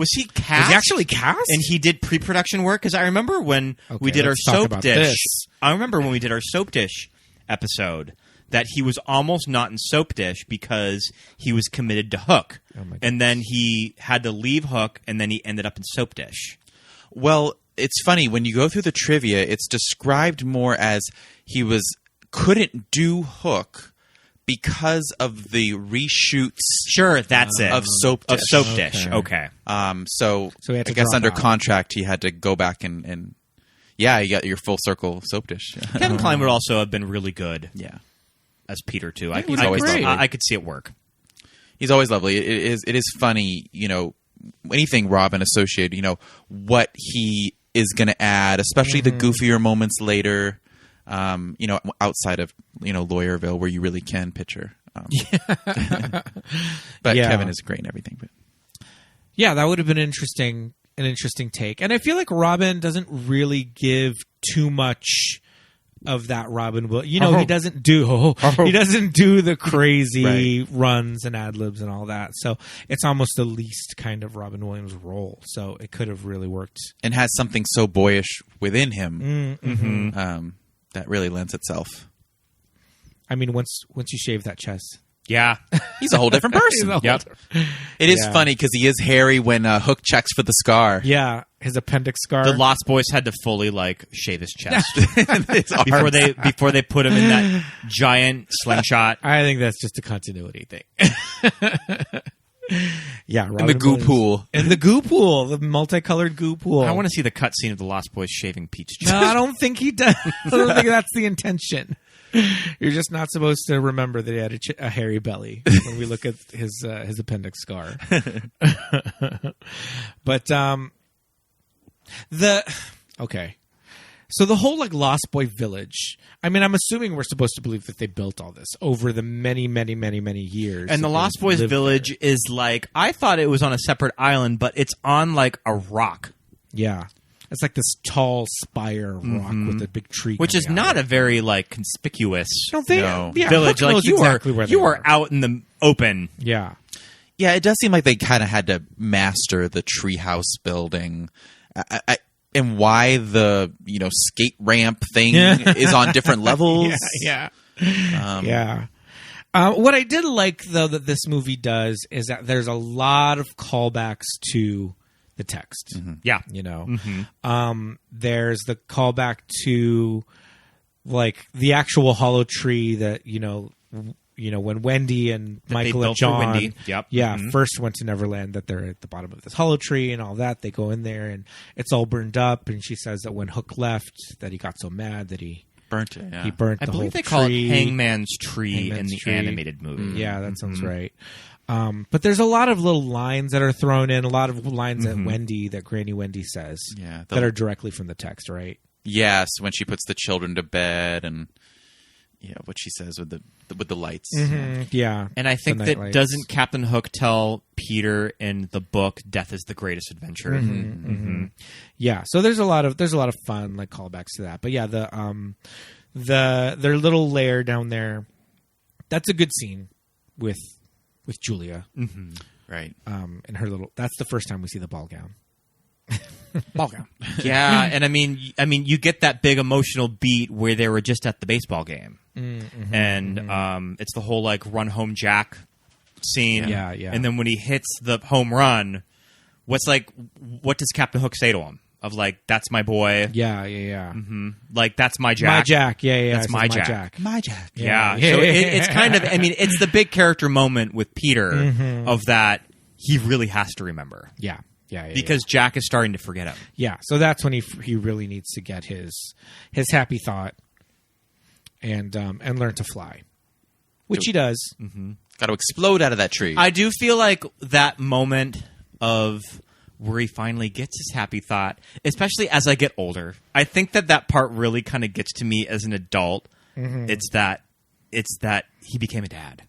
Was he cast? Was he actually cast? And he did pre-production work? Because I remember when we did our let's talk soap about dish. this. I remember when we did our soap dish episode that he was almost not in soap dish because he was committed to Hook. And then he had to leave Hook, and then he ended up in soap dish. Well, it's funny. When you go through the trivia, it's described more as he couldn't do Hook because of the reshoots. Sure, that's it. Of Soap Dish. Of Soap Dish, okay. So he had to I guess drop under out. contract, he had to go back and you got your full circle Soap Dish. Kevin Kline would also have been really good Yeah. as Peter, too. he's always lovely. I could see it work. He's always lovely. It is funny, anything Robin associated, what he is going to add, especially the goofier moments later. Outside of Lawyerville, where you really can picture. But Kevin is great and everything. But Yeah, that would have been an interesting take. And I feel like Robin doesn't really give too much of that Robin will. He doesn't do the crazy runs and ad libs and all that. So it's almost the least kind of Robin Williams role. So it could have really worked. And has something so boyish within him that really lends itself. I mean, once you shave that chest. Yeah. He's a whole different person. It is funny because he is hairy when Hook checks for the scar. Yeah, his appendix scar. The Lost Boys had to fully shave his chest His before arms. they put him in that giant slingshot. I think that's just a continuity thing. Yeah, In the goo pool. In the goo pool, the multicolored goo pool. I want to see the cutscene of the Lost Boys shaving Pete's chest. No, I don't think he does. I don't think that's the intention. You're just not supposed to remember that he had a hairy belly when we look at his appendix scar. But so the whole Lost Boy village. I mean, I'm assuming we're supposed to believe that they built all this over the many, many, many, many years. And the Lost Boys village is I thought it was on a separate island, but it's on a rock. Yeah. It's like this tall spire rock with a big tree. Which is not a very conspicuous Yeah, village. Hook knows exactly where they you are are. out in the open. Yeah. Yeah, it does seem like they kind of had to master the treehouse building. And why the skate ramp thing is on different levels. Yeah. What I did like though that this movie does is that there's a lot of callbacks to the text. Yeah. There's the callback to the actual hollow tree that when Wendy and Michael and John first went to Neverland, that they're at the bottom of this hollow tree and all that. They go in there and it's all burned up, and she says that when Hook left that he got so mad that he burnt it. Yeah. He burnt I the whole believe they tree. call it Hangman's Tree in Hangman's the Tree. animated movie. Yeah, that sounds right. But there's a lot of little lines that are thrown in, a lot of lines that Granny Wendy says that are directly from the text, right? Yes, when she puts the children to bed and what she says with the lights. Yeah. And I think that lights. doesn't Captain Hook tell Peter in the book Death is the Greatest Adventure? Yeah, so there's a lot of fun callbacks to that. But yeah, their little lair down there, that's a good scene with Julia. Right. And her little, that's the first time we see the ball gown. Ball gown. Yeah, and I mean you get that big emotional beat where they were just at the baseball game. And it's the whole run home Jack scene. Yeah. And then when he hits the home run, what does Captain Hook say to him? Of that's my boy. Yeah. That's my Jack. My Jack. Yeah. That's my Jack. My Jack. Yeah. So it's kind of, it's the big character moment with Peter of that he really has to remember. Yeah. Because Jack is starting to forget him. Yeah. So that's when he really needs to get his happy thought and learn to fly, which he does. Got to explode out of that tree. I do feel like that moment of where he finally gets his happy thought, especially as I get older. I think that part really kind of gets to me as an adult. It's that he became a dad.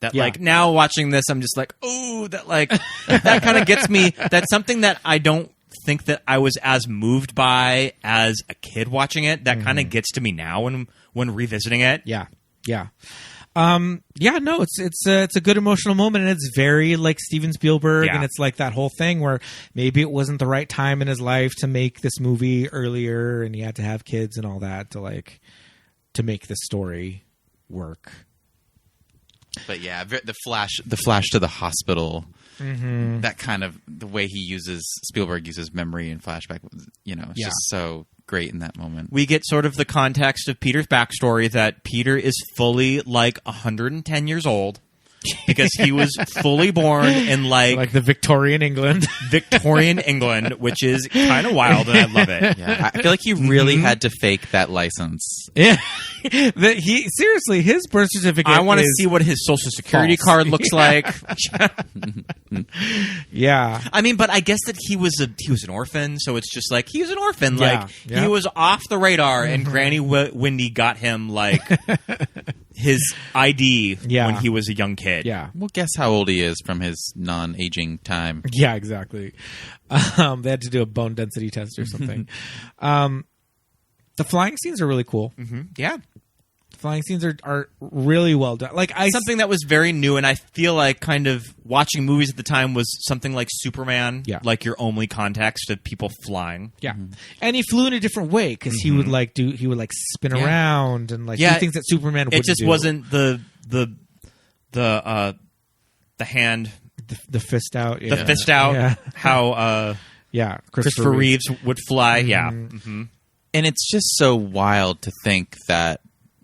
That now watching this, I'm just that kind of gets me. That's something that I don't think that I was as moved by as a kid watching it. That kind of gets to me now when revisiting it. Yeah. It's a good emotional moment, and it's very like Steven Spielberg, Yeah. and it's like that whole thing where maybe it wasn't the right time in his life to make this movie earlier, and he had to have kids and all that to make this story work. But yeah, the flash to the hospital, that kind of the way Spielberg uses memory and flashback, it's just so great in that moment. We get sort of the context of Peter's backstory that Peter is fully like 110 years old because he was fully born in like the Victorian England. Victorian England, which is kind of wild, and I love it. Yeah, I feel like he really had to fake that license. Yeah. Seriously, his birth certificate. I want to see what his social security card looks like. Yeah. I mean, but I guess that he was an orphan, so it's just like he was an orphan. Yeah. Like Yeah. he was off the radar, and Granny Wendy got him like his ID when he was a young kid. Yeah. Well, guess how old he is from his non-aging time. Yeah, exactly. They had to do a bone density test or something. The flying scenes are really cool. Mm-hmm. Yeah. The flying scenes are really well done. Something that was very new, and I feel like kind of watching movies at the time was something like Superman, like your only context of people flying. Yeah, and he flew in a different way because he would spin around and do things that Superman wouldn't do. It just wasn't the hand, the fist out, the fist out. Yeah. How Christopher Reeves would fly. Mm-hmm. Yeah. Mm-hmm. And it's just so wild to think that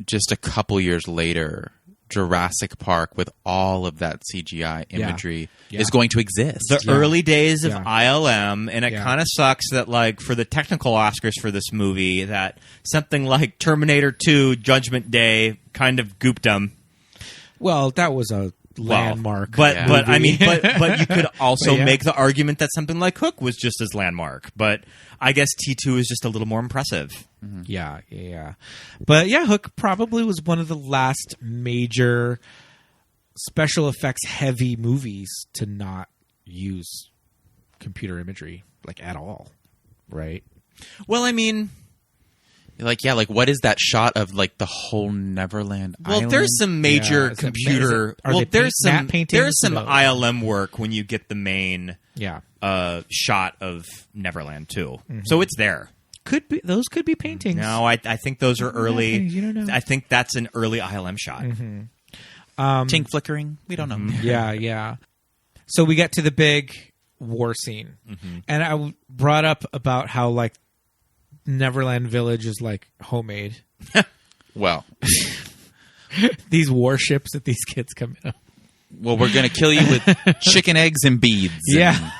just a couple years later, Jurassic Park with all of that CGI imagery is going to exist. The early days of ILM, and it kind of sucks that like for the technical Oscars for this movie that something like Terminator 2 Judgment Day kind of gooped them. Well, that was a landmark. But I mean but you could also make the argument that something like Hook was just as landmark. But I guess T2 is just a little more impressive. Mm-hmm. Yeah. But yeah, Hook probably was one of the last major special effects heavy movies to not use computer imagery at all, right? Well, I mean, like what is that shot of the whole Neverland Island? Well, there's some major computer. There's some ILM work when you get the main shot of Neverland too. Mm-hmm. So it's there. Those could be paintings. No, I think those are early. You don't know. I think that's an early ILM shot. Mm-hmm. Tink flickering. We don't know. Yeah. So we get to the big war scene, and I brought up about how Neverland Village is homemade. Well, these warships that these kids come in. Well, we're going to kill you with chicken eggs and beads. Yeah,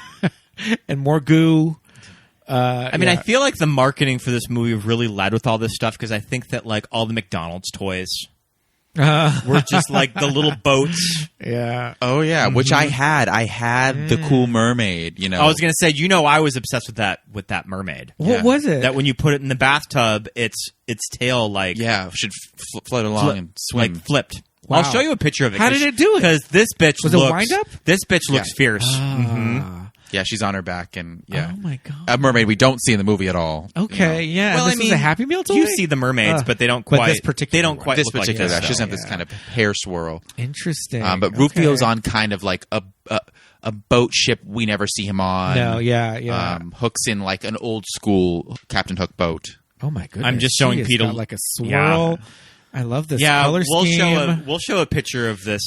and more goo. I mean, I feel like the marketing for this movie really led with all this stuff because I think that all the McDonald's toys were just the little boats. Yeah. Oh yeah, which I had. I had the Cool Mermaid. I was gonna say, I was obsessed with that mermaid. What was it? That when you put it in the bathtub, its tail should float along and swim flipped. Wow. I'll show you a picture of it. How did it do it? Because this bitch was it wind up? This bitch looks fierce. Yeah, she's on her back, and oh my god, a mermaid we don't see in the movie at all. Okay, yeah. Well, this is a Happy Meal toy? You see the mermaids, but they don't quite. But this particular, they don't quite. This look particular, like she doesn't have this kind of hair swirl. Interesting. But Rufio's on kind of a boat ship we never see him on. No, yeah. Hook's in an old school Captain Hook boat. Oh my goodness! I'm just showing She's Peter got a swirl. Yeah. I love this color scheme. We'll show a picture of this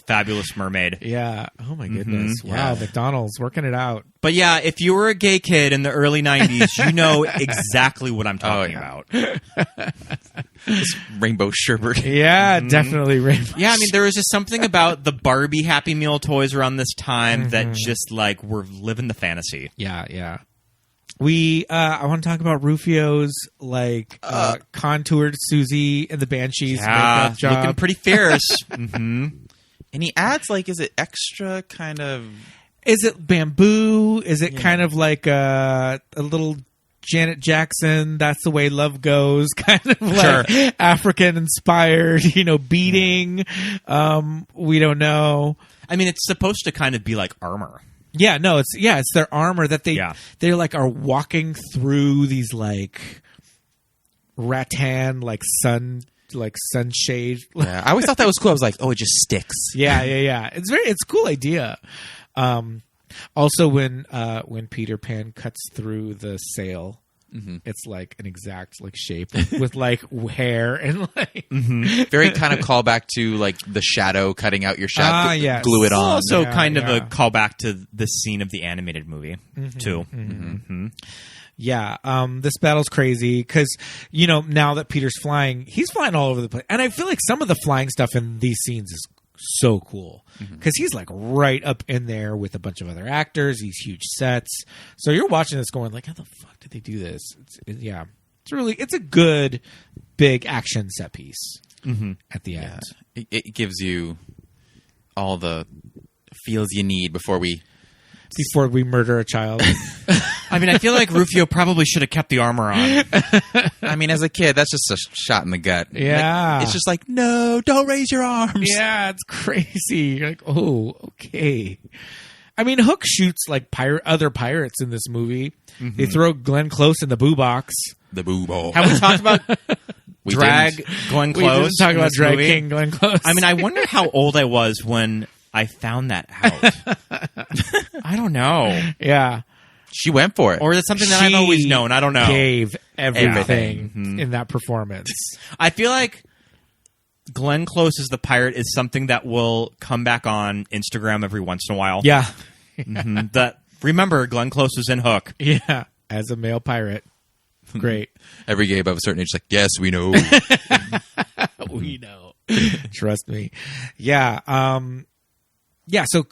fabulous mermaid. Yeah. Oh my goodness. Mm-hmm. Wow. McDonald's working it out. But yeah, if you were a gay kid in the early 90s, you know exactly what I'm talking about. This rainbow sherbet. Yeah, definitely rainbow. Yeah, I mean, there was just something about the Barbie Happy Meal toys around this time that just we're living the fantasy. Yeah. I want to talk about Rufio's contoured Susie and the Banshees makeup job. Looking pretty fierce. Mm-hmm. And he adds is it extra kind of? Is it bamboo? Is it kind of a little Janet Jackson? That's the way love goes. Kind of African inspired, beading. We don't know. I mean, it's supposed to kind of be like armor. Yeah, no, it's their armor that they are walking through these rattan sun like sunshade. Yeah, I always thought that was cool. I was like, oh, it just sticks. Yeah. It's a cool idea. Also, when Peter Pan cuts through the sail, it's like an exact like shape with like hair and like very kind of callback to like the shadow cutting out your shadow. Yes. Glue it on. Also, kind of a callback to the scene of the animated movie too. Yeah, this battle's crazy because, you know, now that Peter's flying, he's flying all over the place. And I feel like some of the flying stuff in these scenes is so cool because he's like right up in there with a bunch of other actors, these huge sets. So you're watching this going like, how the fuck did they do this? It's a good big action set piece at the end. It gives you all the feels you need before we murder a child. I mean, I feel like Rufio probably should have kept the armor on. I mean, as a kid, that's just a shot in the gut. Yeah. Like, it's just like, no, don't raise your arms. Yeah, it's crazy. You're like, oh, okay. I mean, Hook shoots like other pirates in this movie. They throw Glenn Close in the boo box. The boo ball. Have we talked about drag Glenn Close? We didn't talk about drag movie? King Glenn Close. I mean, I wonder how old I was when I found that out. I don't know. Yeah. She went for it. Or is it something that I've always known? I don't know. Gave everything in that performance. I feel like Glenn Close as the pirate is something that will come back on Instagram every once in a while. Yeah. Remember, Glenn Close was in Hook. Yeah. As a male pirate. Great. Every gay above a certain age is like, yes, we know. We know. Trust me. Yeah. Yeah, so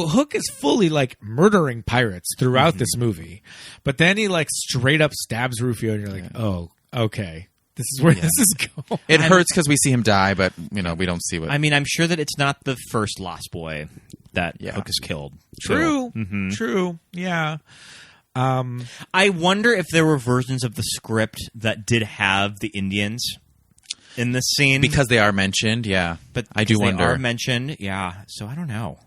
Hook is fully like murdering pirates throughout this movie, but then he like straight up stabs Rufio, and you're like, oh, okay, this is where this is going. It hurts because we see him die, but you know we don't see what. I mean, I'm sure that it's not the first Lost Boy that Hook has killed. True, true, yeah. I wonder if there were versions of the script that did have the Indians in this scene because they are mentioned. Yeah, but I do wonder. They are mentioned. Yeah, so I don't know.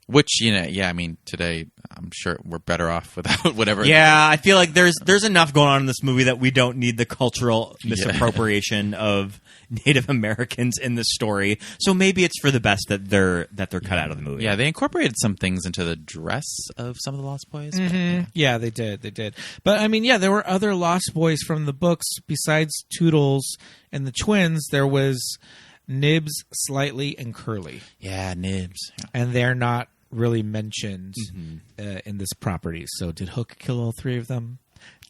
Which, you know, yeah, I mean, today, I'm sure we're better off without whatever. Yeah, I feel like there's enough going on in this movie that we don't need the cultural misappropriation of Native Americans in this story. So maybe it's for the best that they're cut out of the movie. Yeah, they incorporated some things into the dress of some of the Lost Boys. Yeah, they did. But, I mean, yeah, there were other Lost Boys from the books. Besides Toodles and the twins, there was Nibs, Slightly, and Curly. Yeah, Nibs. Yeah. And they're not really mentioned in this property. So did Hook kill all three of them?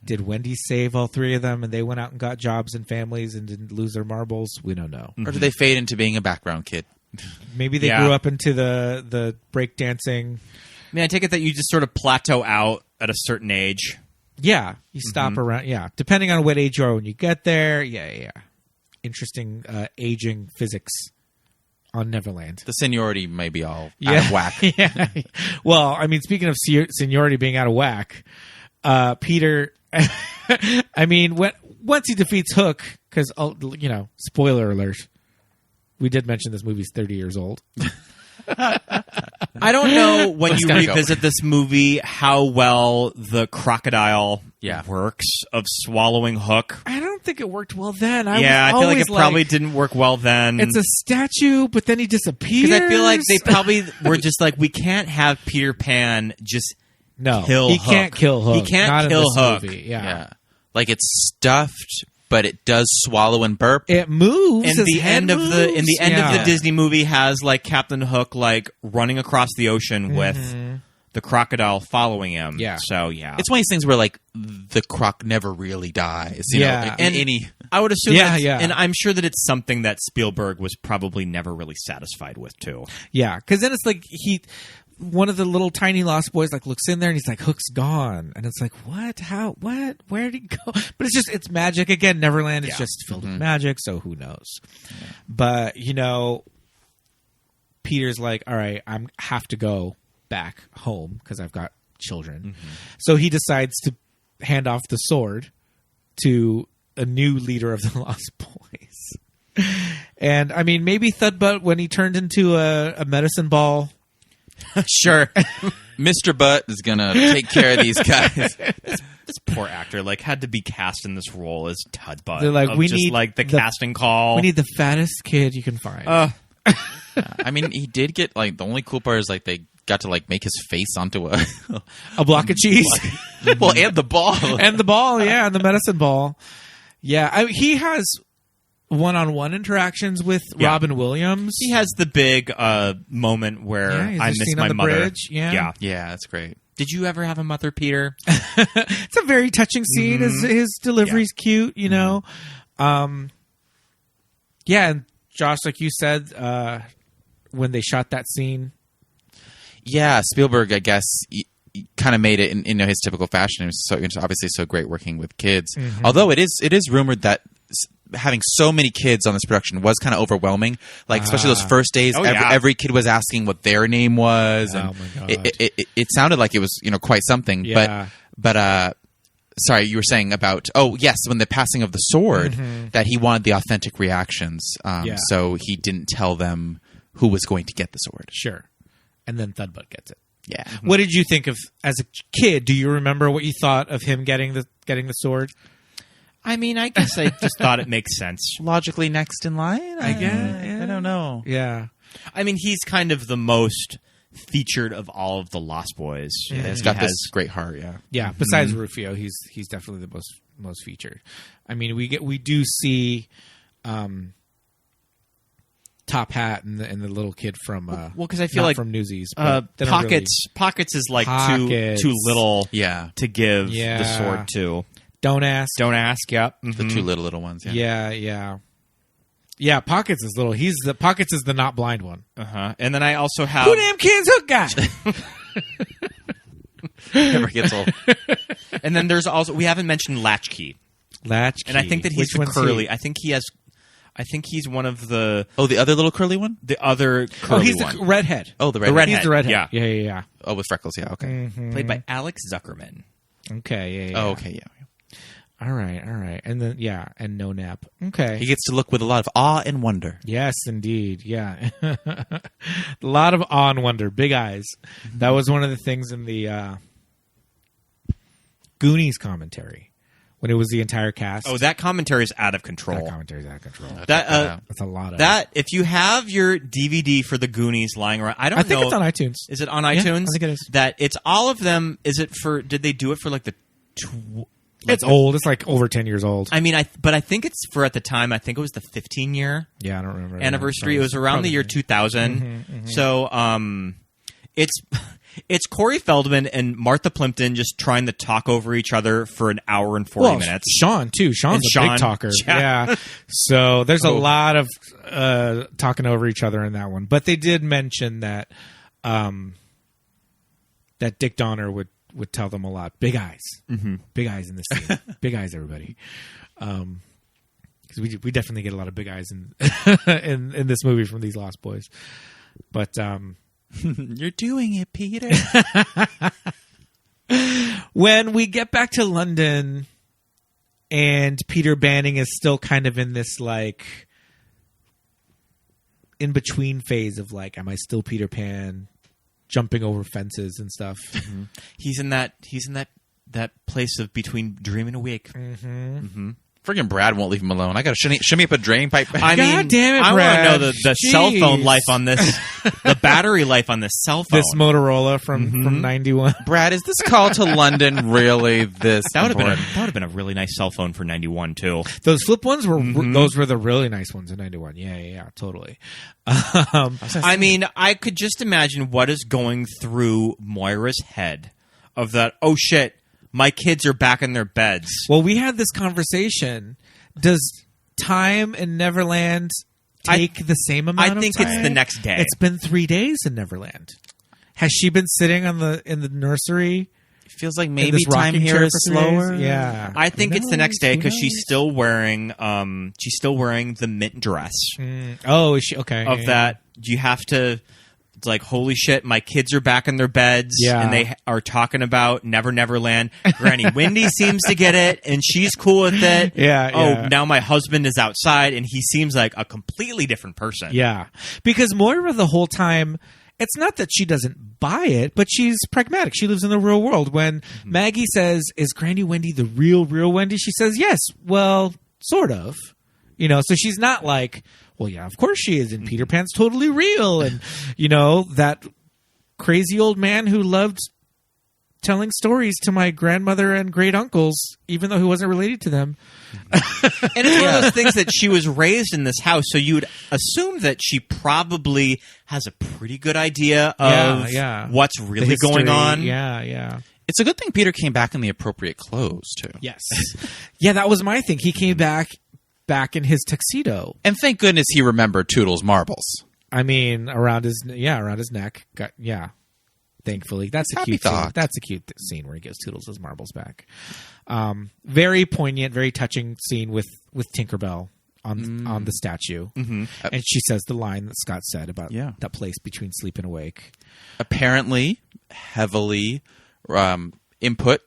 Did Wendy save all three of them and they went out and got jobs and families and didn't lose their marbles? We don't know. Or did they fade into being a background kid? Maybe they grew up into the breakdancing. I mean, I take it that you just sort of plateau out at a certain age. Yeah. You stop around. Yeah. Depending on what age you are when you get there. Yeah. Interesting aging physics on Neverland. The seniority may be all out of whack. Yeah. Well, I mean, speaking of seniority being out of whack, Peter, I mean, once he defeats Hook, because, you know, spoiler alert, we did mention this movie's 30 years old. I don't know when you revisit this movie how well the crocodile works of swallowing Hook. I don't think it worked well then. I feel like it probably didn't work well then. It's a statue, but then he disappears. Because I feel like they probably were just like, we can't have Peter Pan just kill he Hook. Can't kill Hook. He can't Not kill in this Hook. Movie. Yeah. Like it's stuffed, but it does swallow and burp. It moves. And the end of the Disney movie has like Captain Hook like running across the ocean with the crocodile following him. Yeah. So yeah, it's one of these things where like the croc never really dies. You know, like, and any. I would assume and I'm sure that it's something that Spielberg was probably never really satisfied with too. Yeah, because then it's like one of the little tiny Lost Boys like looks in there and he's like, Hook's gone. And it's like, what? How? What? Where'd he go? But it's magic. Again, Neverland is just filled with magic, so who knows? Yeah. But, you know, Peter's like, all right, I have to go back home because I've got children. So he decides to hand off the sword to a new leader of the Lost Boys. And, I mean, maybe Thudbutt, when he turned into a medicine ball... Sure. Mr. Butt is going to take care of these guys. This poor actor had to be cast in this role as Tudbutt. They're like, we just need the casting call. We need the fattest kid you can find. I mean, he did get the only cool part is they got to make his face onto a block of cheese. Well, and the ball. And the ball, yeah, and the medicine ball. Yeah, he has one-on-one interactions with Robin Williams. He has the big moment where I miss my mother. Bridge. Yeah, that's great. Did you ever have a mother, Peter? It's a very touching scene. His delivery's cute, you know. And Josh, like you said, when they shot that scene. Yeah, Spielberg, I guess, kind of made it in his typical fashion. It was obviously so great working with kids. Mm-hmm. Although it is rumored that having so many kids on this production was kind of overwhelming. Especially those first days, every kid was asking what their name was. And my God. It sounded like it was quite something. Yeah. But sorry, you were saying about when the passing of the sword, that he wanted the authentic reactions. So he didn't tell them who was going to get the sword. Sure. And then Thudbutt gets it. Yeah. What did you think of as a kid? Do you remember what you thought of him getting the sword? I mean, I guess I just thought it makes sense. Logically next in line, I guess. I don't know. Yeah. I mean, he's kind of the most featured of all of the Lost Boys. Yeah, he's got this great heart. Yeah. Yeah. Besides Rufio, he's definitely the most featured. I mean, we do see. Top Hat and the little kid from because I feel like from Newsies, Pockets is too little to give the sword to. Don't ask. Yep. The two little ones. Yeah. Pockets is little. Pockets is the not blind one. And then I also have who damn kids hook guy. Never gets old. And then there's also we haven't mentioned Latchkey. And I think that he's the curly. I think he's one of the... Oh, the other little curly one? The other curly one. He's the redhead. Oh, the redhead. He's the redhead. Yeah. Oh, with freckles, yeah, okay. Mm-hmm. Played by Alex Zuckerman. Okay, yeah. Oh, okay, yeah. All right. And then, and no nap. Okay. He gets to look with a lot of awe and wonder. Yes, indeed, yeah. A lot of awe and wonder. Big eyes. That was one of the things in the Goonies commentary. When it was the entire cast. Oh, that commentary is out of control. That's a lot of that. If you have your DVD for the Goonies lying around, I think it's on iTunes. Is it on iTunes? I think it is. That it's all of them. Is it for? Did they do it for the? It's old. It's over 10 years old. I mean, but I think it's for at the time. I think it was the 15-year. Yeah, I don't remember anniversary. It was around the year 2000. So, It's Corey Feldman and Martha Plimpton just trying to talk over each other for an hour and 40 minutes. Sean, too. Sean's a big talker. Yeah. So there's a lot of talking over each other in that one. But they did mention that that Dick Donner would tell them a lot. Big eyes. Mm-hmm. Big eyes in this scene. Big eyes, everybody. Because we definitely get a lot of big eyes in this movie from these Lost Boys. But... You're doing it, Peter. When we get back to London and Peter Banning is still kind of in this in between phase of am I still Peter Pan, jumping over fences and stuff. Mm-hmm. He's in that place of between dream and awake. Mm-hmm. Mm-hmm. Friggin' Brad won't leave him alone. I got to shimmy up a drain pipe. I mean, God damn it, Brad. I want to know the cell phone life on this, the battery life on this cell phone. This Motorola from 91. Brad, is this call to London really this That would have been a really nice cell phone for 91 too. Those flip ones were those were the really nice ones in 91. Yeah, totally. I mean, I could just imagine what is going through Moira's head of that. Oh shit. My kids are back in their beds. Well, we had this conversation. Does time in Neverland take the same amount of time? I think it's the next day. It's been 3 days in Neverland. Has she been sitting in the nursery? It feels like maybe time here is slower. Yeah. I think it's the next day because she's still wearing the mint dress. Oh, is she? Okay. That you have to... It's like, holy shit, my kids are back in their beds, and they are talking about Neverland. Granny Wendy seems to get it, and she's cool with it. Yeah. Now my husband is outside, and he seems like a completely different person. Yeah. Because Moira the whole time, it's not that she doesn't buy it, but she's pragmatic. She lives in the real world. When Maggie says, "Is Granny Wendy the real Wendy?" She says, "Yes." Well, sort of. You know, so she's not like, well, yeah, of course she is. And Peter Pan's totally real. And, you know, that crazy old man who loved telling stories to my grandmother and great uncles, even though he wasn't related to them. And it's one of those things that she was raised in this house, so you would assume that she probably has a pretty good idea of what's really going on. Yeah. It's a good thing Peter came back in the appropriate clothes, too. Yes. Yeah, that was my thing. He came back in his tuxedo. And thank goodness he remembered Toodle's marbles. I mean, around his neck. Thankfully. That's a cute scene. That's a cute scene where he gives Toodles his marbles back. Very poignant, very touching scene with Tinkerbell on the statue. Mm-hmm. And she says the line that Scott said about that place between sleep and awake. Apparently heavily input,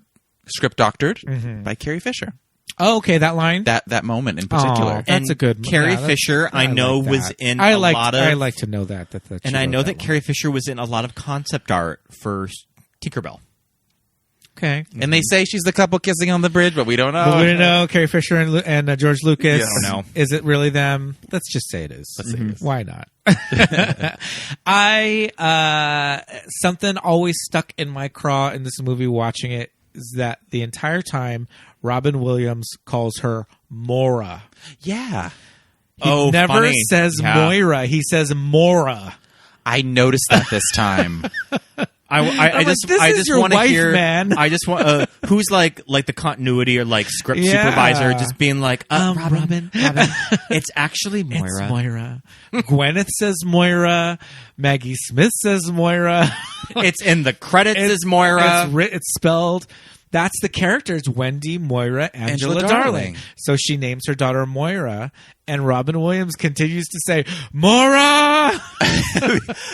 script doctored by Carrie Fisher. Oh, okay, that line? That moment in particular. That's a good Carrie Fisher, I know, was in a lot of... I like to know that. And I know that Carrie Fisher was in a lot of concept art for Tinkerbell. Okay. And they say she's the couple kissing on the bridge, but we don't know. But we don't know. Carrie Fisher and George Lucas. Yeah, I don't know. Is it really them? Let's just say it is. Let's say it is. Why not? Something always stuck in my craw in this movie watching it is that the entire time Robin Williams calls her Mora. Yeah. He never funny. says Moira. He says Mora. I noticed that this time. I just want to hear, man. I just want who's like the continuity or like script supervisor just being like, Robin. It's actually Moira. It's Moira. Gwyneth says Moira. Maggie Smith says Moira. It's in the credits as Moira. It's spelled. That's the characters, Wendy, Moira, Angela Darling. So she names her daughter Moira, and Robin Williams continues to say, Moira!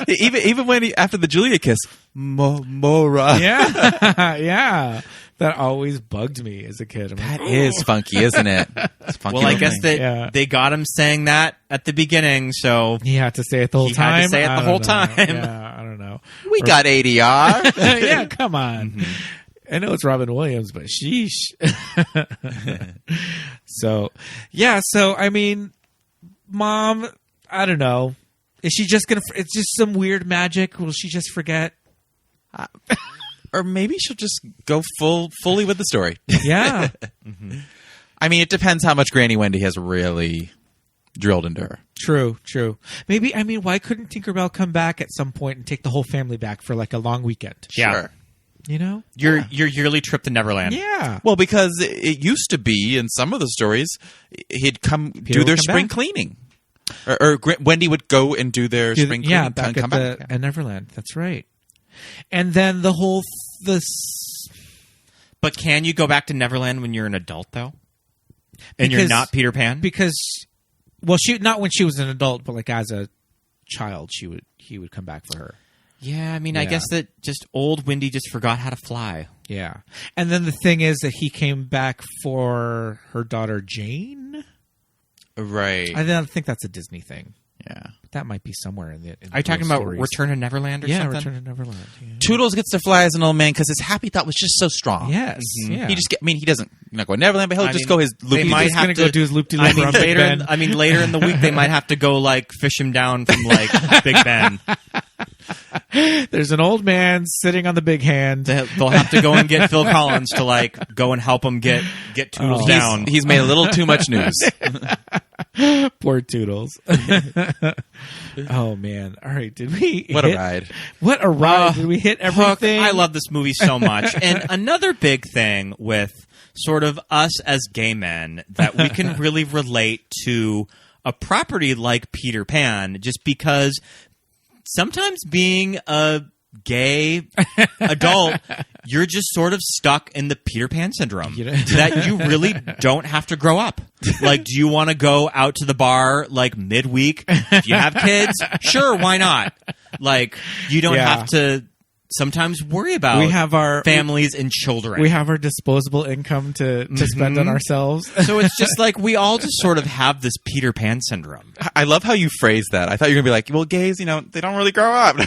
even when after the Julia kiss, Moira. Yeah. That always bugged me as a kid. That is funky, isn't it? It's funky. Well, I guess that they got him saying that at the beginning, so... He had to say it the whole time? He had to say it the whole time. Yeah, I don't know. We got ADR. Yeah, come on. Mm-hmm. I know it's Robin Williams, but sheesh. So, I mean, Mom, I don't know. Is she just going to, it's just some weird magic? Will she just forget? Or maybe she'll just go fully with the story. Yeah. Mm-hmm. I mean, it depends how much Granny Wendy has really drilled into her. True. Maybe, I mean, why couldn't Tinkerbell come back at some point and take the whole family back for like a long weekend? Sure. You know? Your yearly trip to Neverland. Yeah. Well, because it used to be in some of the stories, he'd do their spring cleaning. Or Wendy would go and do their spring cleaning and come back. At Neverland. That's right. And then the whole... But can you go back to Neverland when you're an adult, though? And you're not Peter Pan? Because... Well, not when she was an adult, but like as a child, he would come back for her. Yeah, I mean, I guess that just old Wendy just forgot how to fly. Yeah. And then the thing is that he came back for her daughter Jane? Right. I don't think that's a Disney thing. Yeah. But that might be somewhere in the Are you talking about Return to Neverland or something? Yeah, Return to Neverland. Yeah. Toodles gets to fly as an old man because his happy thought was just so strong. Yes. Mm-hmm. Yeah. He doesn't not go to Neverland, but he'll just go his loop. They might have to go do his loop-de-loop around Big Ben. I mean, later in the week, they might have to go like fish him down from like Big Ben. There's an old man sitting on the big hand. They'll have to go and get Phil Collins to like go and help him get Toodles down. He's made a little too much news. Poor Toodles. Oh man! All right, did we? What a ride! What a ride! Did we hit everything? I love this movie so much. And another big thing with sort of us as gay men that we can really relate to a property like Peter Pan, just because sometimes being a gay adult, you're just sort of stuck in the Peter Pan syndrome that you really don't have to grow up. Like, do you want to go out to the bar like midweek? If you have kids, sure, why not? Like, you don't have to sometimes worry about We have our families and children. We have our disposable income to spend on ourselves. So it's just like we all just sort of have this Peter Pan syndrome. I love how you phrase that. I thought you were going to be like, well, gays, they don't really grow up.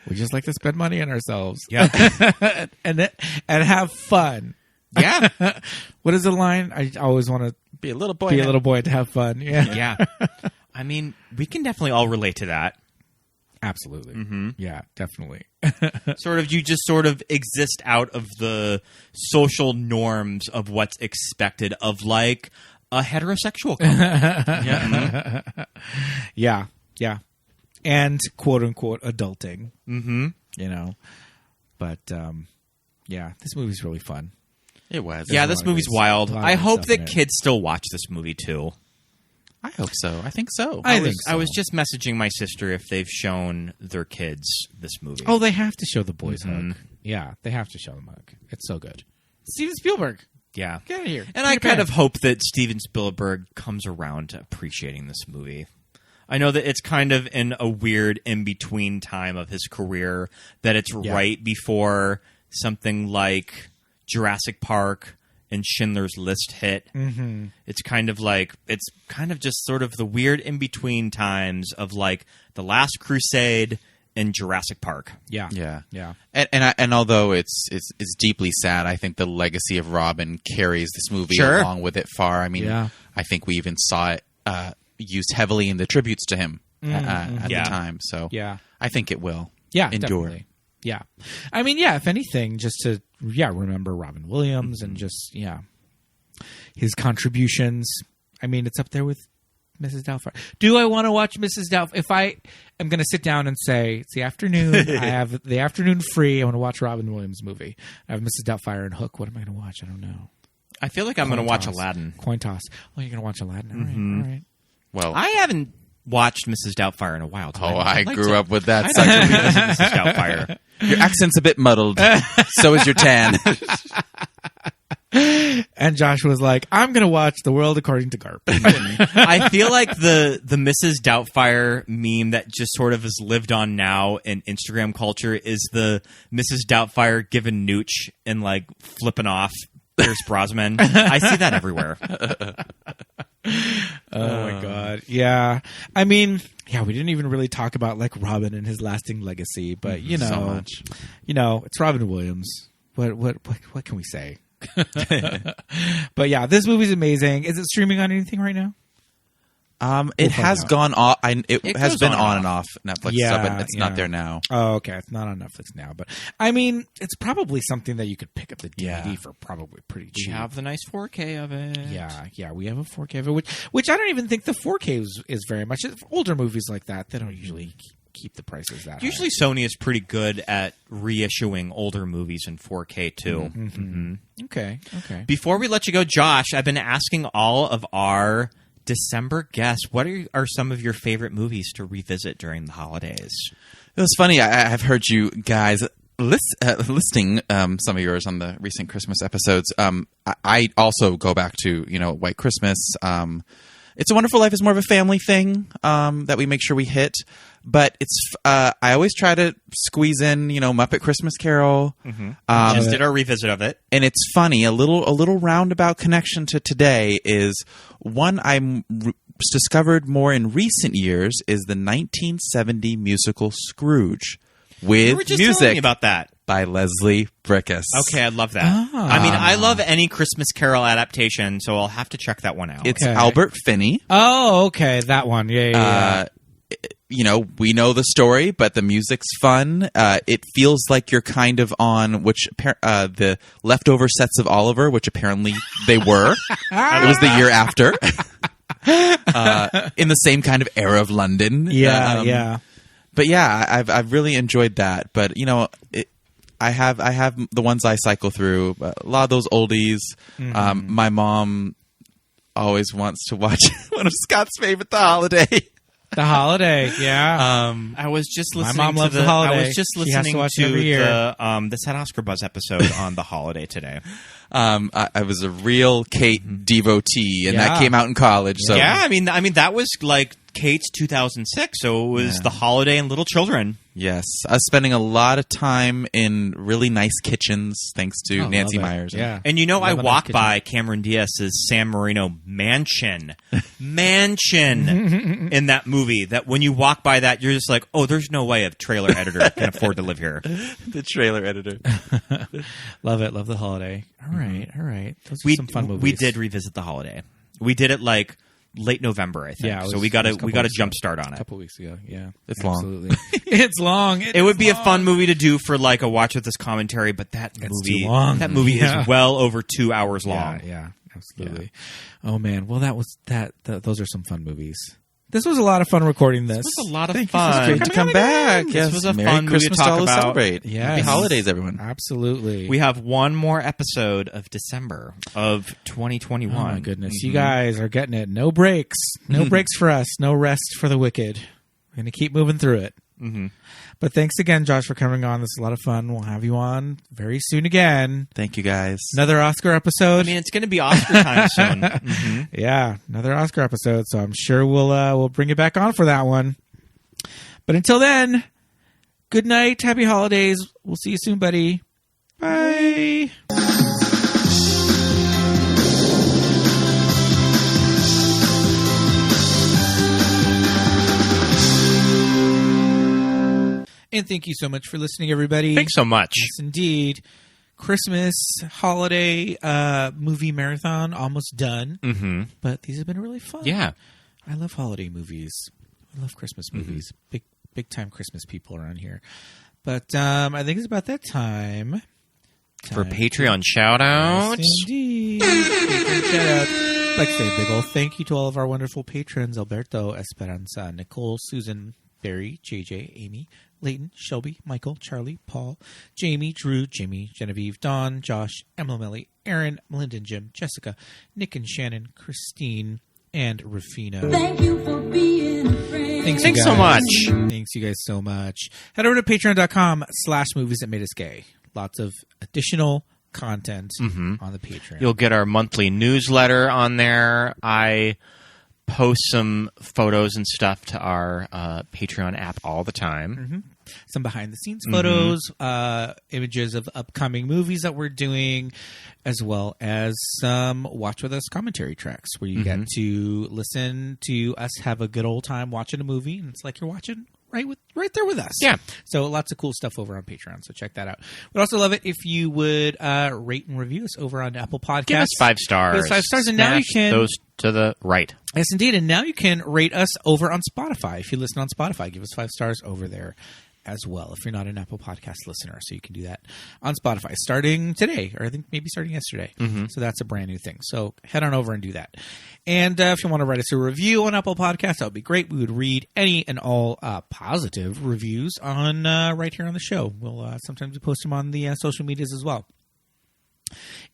We just like to spend money on ourselves. Yeah. and have fun. Yeah. What is the line? I always want to Be a little boy. be a little boy to have fun. Yeah. Yeah. I mean, we can definitely all relate to that. Absolutely. Yeah, definitely. You just sort of exist out of the social norms of what's expected of like a heterosexual couple. Yeah. And quote unquote adulting. But this movie's really fun. It was. Yeah, There's this a lot of movie's good- wild. a lot of I good hope stuff that in it. kids still watch this movie too. I hope so. I think so. I think so. I was just messaging my sister if they've shown their kids this movie. Oh, they have to show the boys Hook. Yeah, they have to show them Hook. It's so good. Steven Spielberg. yeah. Get out of here. And I kind of hope that Steven Spielberg comes around to appreciating this movie. I know that it's kind of in a weird in-between time of his career, that it's right before something like Jurassic Park and Schindler's List hit. It's kind of just sort of the weird in-between times of like The Last Crusade and Jurassic Park. Yeah. And although it's deeply sad, I think the legacy of Robin carries this movie along with it far. I mean, I think we even saw it used heavily in the tributes to him at the time. So I think it will endure. Definitely. Yeah. I mean, if anything, just to remember Robin Williams and just his contributions. I mean, it's up there with Mrs. Doubtfire. Do I want to watch Mrs. Doubtfire? If I am going to sit down and say it's the afternoon, I have the afternoon free, I want to watch Robin Williams movie. I have Mrs. Doubtfire and Hook. What am I going to watch? I don't know. I feel like I'm going to watch Aladdin. Coin toss. Oh, you're going to watch Aladdin? All right. Well, I haven't watched Mrs. Doubtfire in a while. Oh, I grew up with that. Mrs. Doubtfire. Your accent's a bit muddled. So is your tan. And Josh was like, I'm going to watch The World According to Garp. I feel like the Mrs. Doubtfire meme that just sort of has lived on now in Instagram culture is the Mrs. Doubtfire giving nooch and like flipping off Pierce Brosnan. I see that everywhere. Oh my God. Yeah. I mean, we didn't even really talk about like Robin and his lasting legacy, but so much. It's Robin Williams. What can we say? But this movie's amazing. Is it streaming on anything right now? It has gone off. It has been on and off Netflix, but it's not yeah. there now. Oh, okay. It's not on Netflix now, but I mean, it's probably something that you could pick up the DVD for probably pretty cheap. We have the nice 4K of it. Yeah, we have a 4K of it, which I don't even think the 4K is very much. Older movies like that, they don't usually keep the prices that Usually high. Sony is pretty good at reissuing older movies in 4K too. Okay. Before we let you go, Josh, I've been asking all of our December guests, what are some of your favorite movies to revisit during the holidays? It was funny. I've heard you guys listing some of yours on the recent Christmas episodes. I also go back to White Christmas. It's a Wonderful Life is more of a family thing that we make sure we hit. But it's I always try to squeeze in Muppet Christmas Carol. Just did our revisit of it, and it's funny. A little roundabout connection to today is one I'm discovered more in recent years is the 1970 musical Scrooge with you were just music telling me about that by Leslie Bricusse. Okay, I love that. I mean, I love any Christmas Carol adaptation, so I'll have to check that one out. It's Albert Finney. Oh, okay, that one. Yeah. We know the story, but the music's fun. It feels like you're kind of on the leftover sets of Oliver, which apparently they were. It was the year after. In the same kind of era of London. Yeah. But I've really enjoyed that. But I have the ones I cycle through. A lot of those oldies. My mom always wants to watch one of Scott's favorite, The Holiday. The Holiday, yeah. I was just listening. My mom loves The Holiday. I was just She has listening to watch it every year. the Set Oscar Buzz episode on The Holiday today. I was a real Kate devotee, and that came out in college. So yeah, I mean that was like Kate's 2006, so it was the holiday and little children. Yes. I was spending a lot of time in really nice kitchens, thanks to Nancy Myers. Yeah. And I walked by Cameron Diaz's San Marino mansion in that movie, that when you walk by that, you're just like, oh, there's no way a trailer editor can afford to live here. The trailer editor. Love it. Love the holiday. All right. Those are some fun movies. We did revisit the holiday. We did it like late November, I think. Yeah, so we got a jump start on it. A couple weeks ago. Yeah, it's absolutely. long. It's long. It would be a fun movie to do for like a watch with this commentary, but that movie, too long. That movie is well over 2 hours long. Yeah, absolutely. Yeah. Oh man, well that was that. Those are some fun movies. This was a lot of fun recording this. This was a lot of fun. It's great to come back. Yes, Yes, this was a Merry fun movie Christmas to talk all about. Celebrate. Yes. Happy holidays, everyone. Absolutely. We have one more episode of December of 2021. Oh my goodness, you guys are getting it. No breaks. No breaks for us. No rest for the wicked. We're going to keep moving through it. Mm-hmm. But thanks again, Josh, for coming on. This is a lot of fun. We'll have you on very soon again. Thank you, guys. Another Oscar episode. I mean, it's going to be Oscar time soon. Mm-hmm. Yeah, another Oscar episode. So I'm sure we'll bring you back on for that one. But until then, good night. Happy holidays. We'll see you soon, buddy. Bye. And thank you so much for listening, everybody. Thanks so much. Yes, indeed. Christmas, holiday, movie marathon almost done. Mm-hmm. But these have been really fun. Yeah. I love holiday movies. I love Christmas movies. Big time Christmas people around here. But I think it's about that time. For Patreon shout-outs. Yes, indeed. Patreon shout-out. I'd like to say a big old thank you to all of our wonderful patrons: Alberto, Esperanza, Nicole, Susan, Barry, JJ, Amy, Leighton, Shelby, Michael, Charlie, Paul, Jamie, Drew, Jimmy, Genevieve, Dawn, Josh, Emily, Melly, Aaron, Melinda and Jim, Jessica, Nick and Shannon, Christine, and Rufino. Thank you for being a friend. Thanks so much. Thanks you guys so much. Head over to patreon.com/movies that made us gay. Lots of additional content on the Patreon. You'll get our monthly newsletter on there. I post some photos and stuff to our Patreon app all the time. Mm-hmm. Some behind-the-scenes photos, images of upcoming movies that we're doing, as well as some Watch With Us commentary tracks where you get to listen to us have a good old time watching a movie, and it's like you're watching right there with us. Yeah. So lots of cool stuff over on Patreon, so check that out. We'd also love it if you would rate and review us over on Apple Podcasts. Give us 5 stars. Give us 5 stars, and now you can... those to the right. Yes, indeed. And now you can rate us over on Spotify. If you listen on Spotify, give us 5 stars over there as well, if you're not an Apple Podcast listener. So you can do that on Spotify starting today, or I think maybe starting yesterday. So that's a brand new thing. So head on over and do that. And if you want to write us a review on Apple Podcasts, that would be great. We would read any and all positive reviews on right here on the show. We'll sometimes we post them on the social medias as well.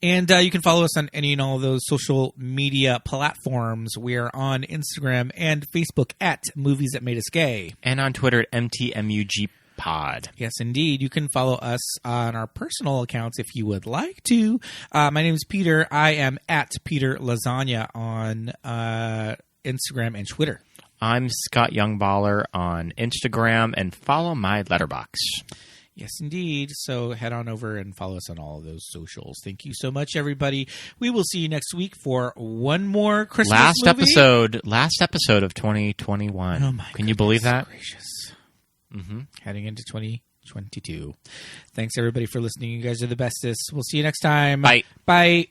And you can follow us on any and all of those social media platforms. We are on Instagram and Facebook at Movies That Made Us Gay. And on Twitter at MTMUG Pod. Yes, indeed. You can follow us on our personal accounts if you would like to. My name is Peter. I am at Peter Lasagna on Instagram and Twitter. I'm Scott Youngballer on Instagram, and follow my letterbox. Yes, indeed. So head on over and follow us on all of those socials. Thank you so much, everybody. We will see you next week for one more Christmas movie. Last episode of 2021. Oh my Can you believe that? Gracious. Heading into 2022. Thanks, everybody, for listening. You guys are the bestest. We'll see you next time. Bye. Bye.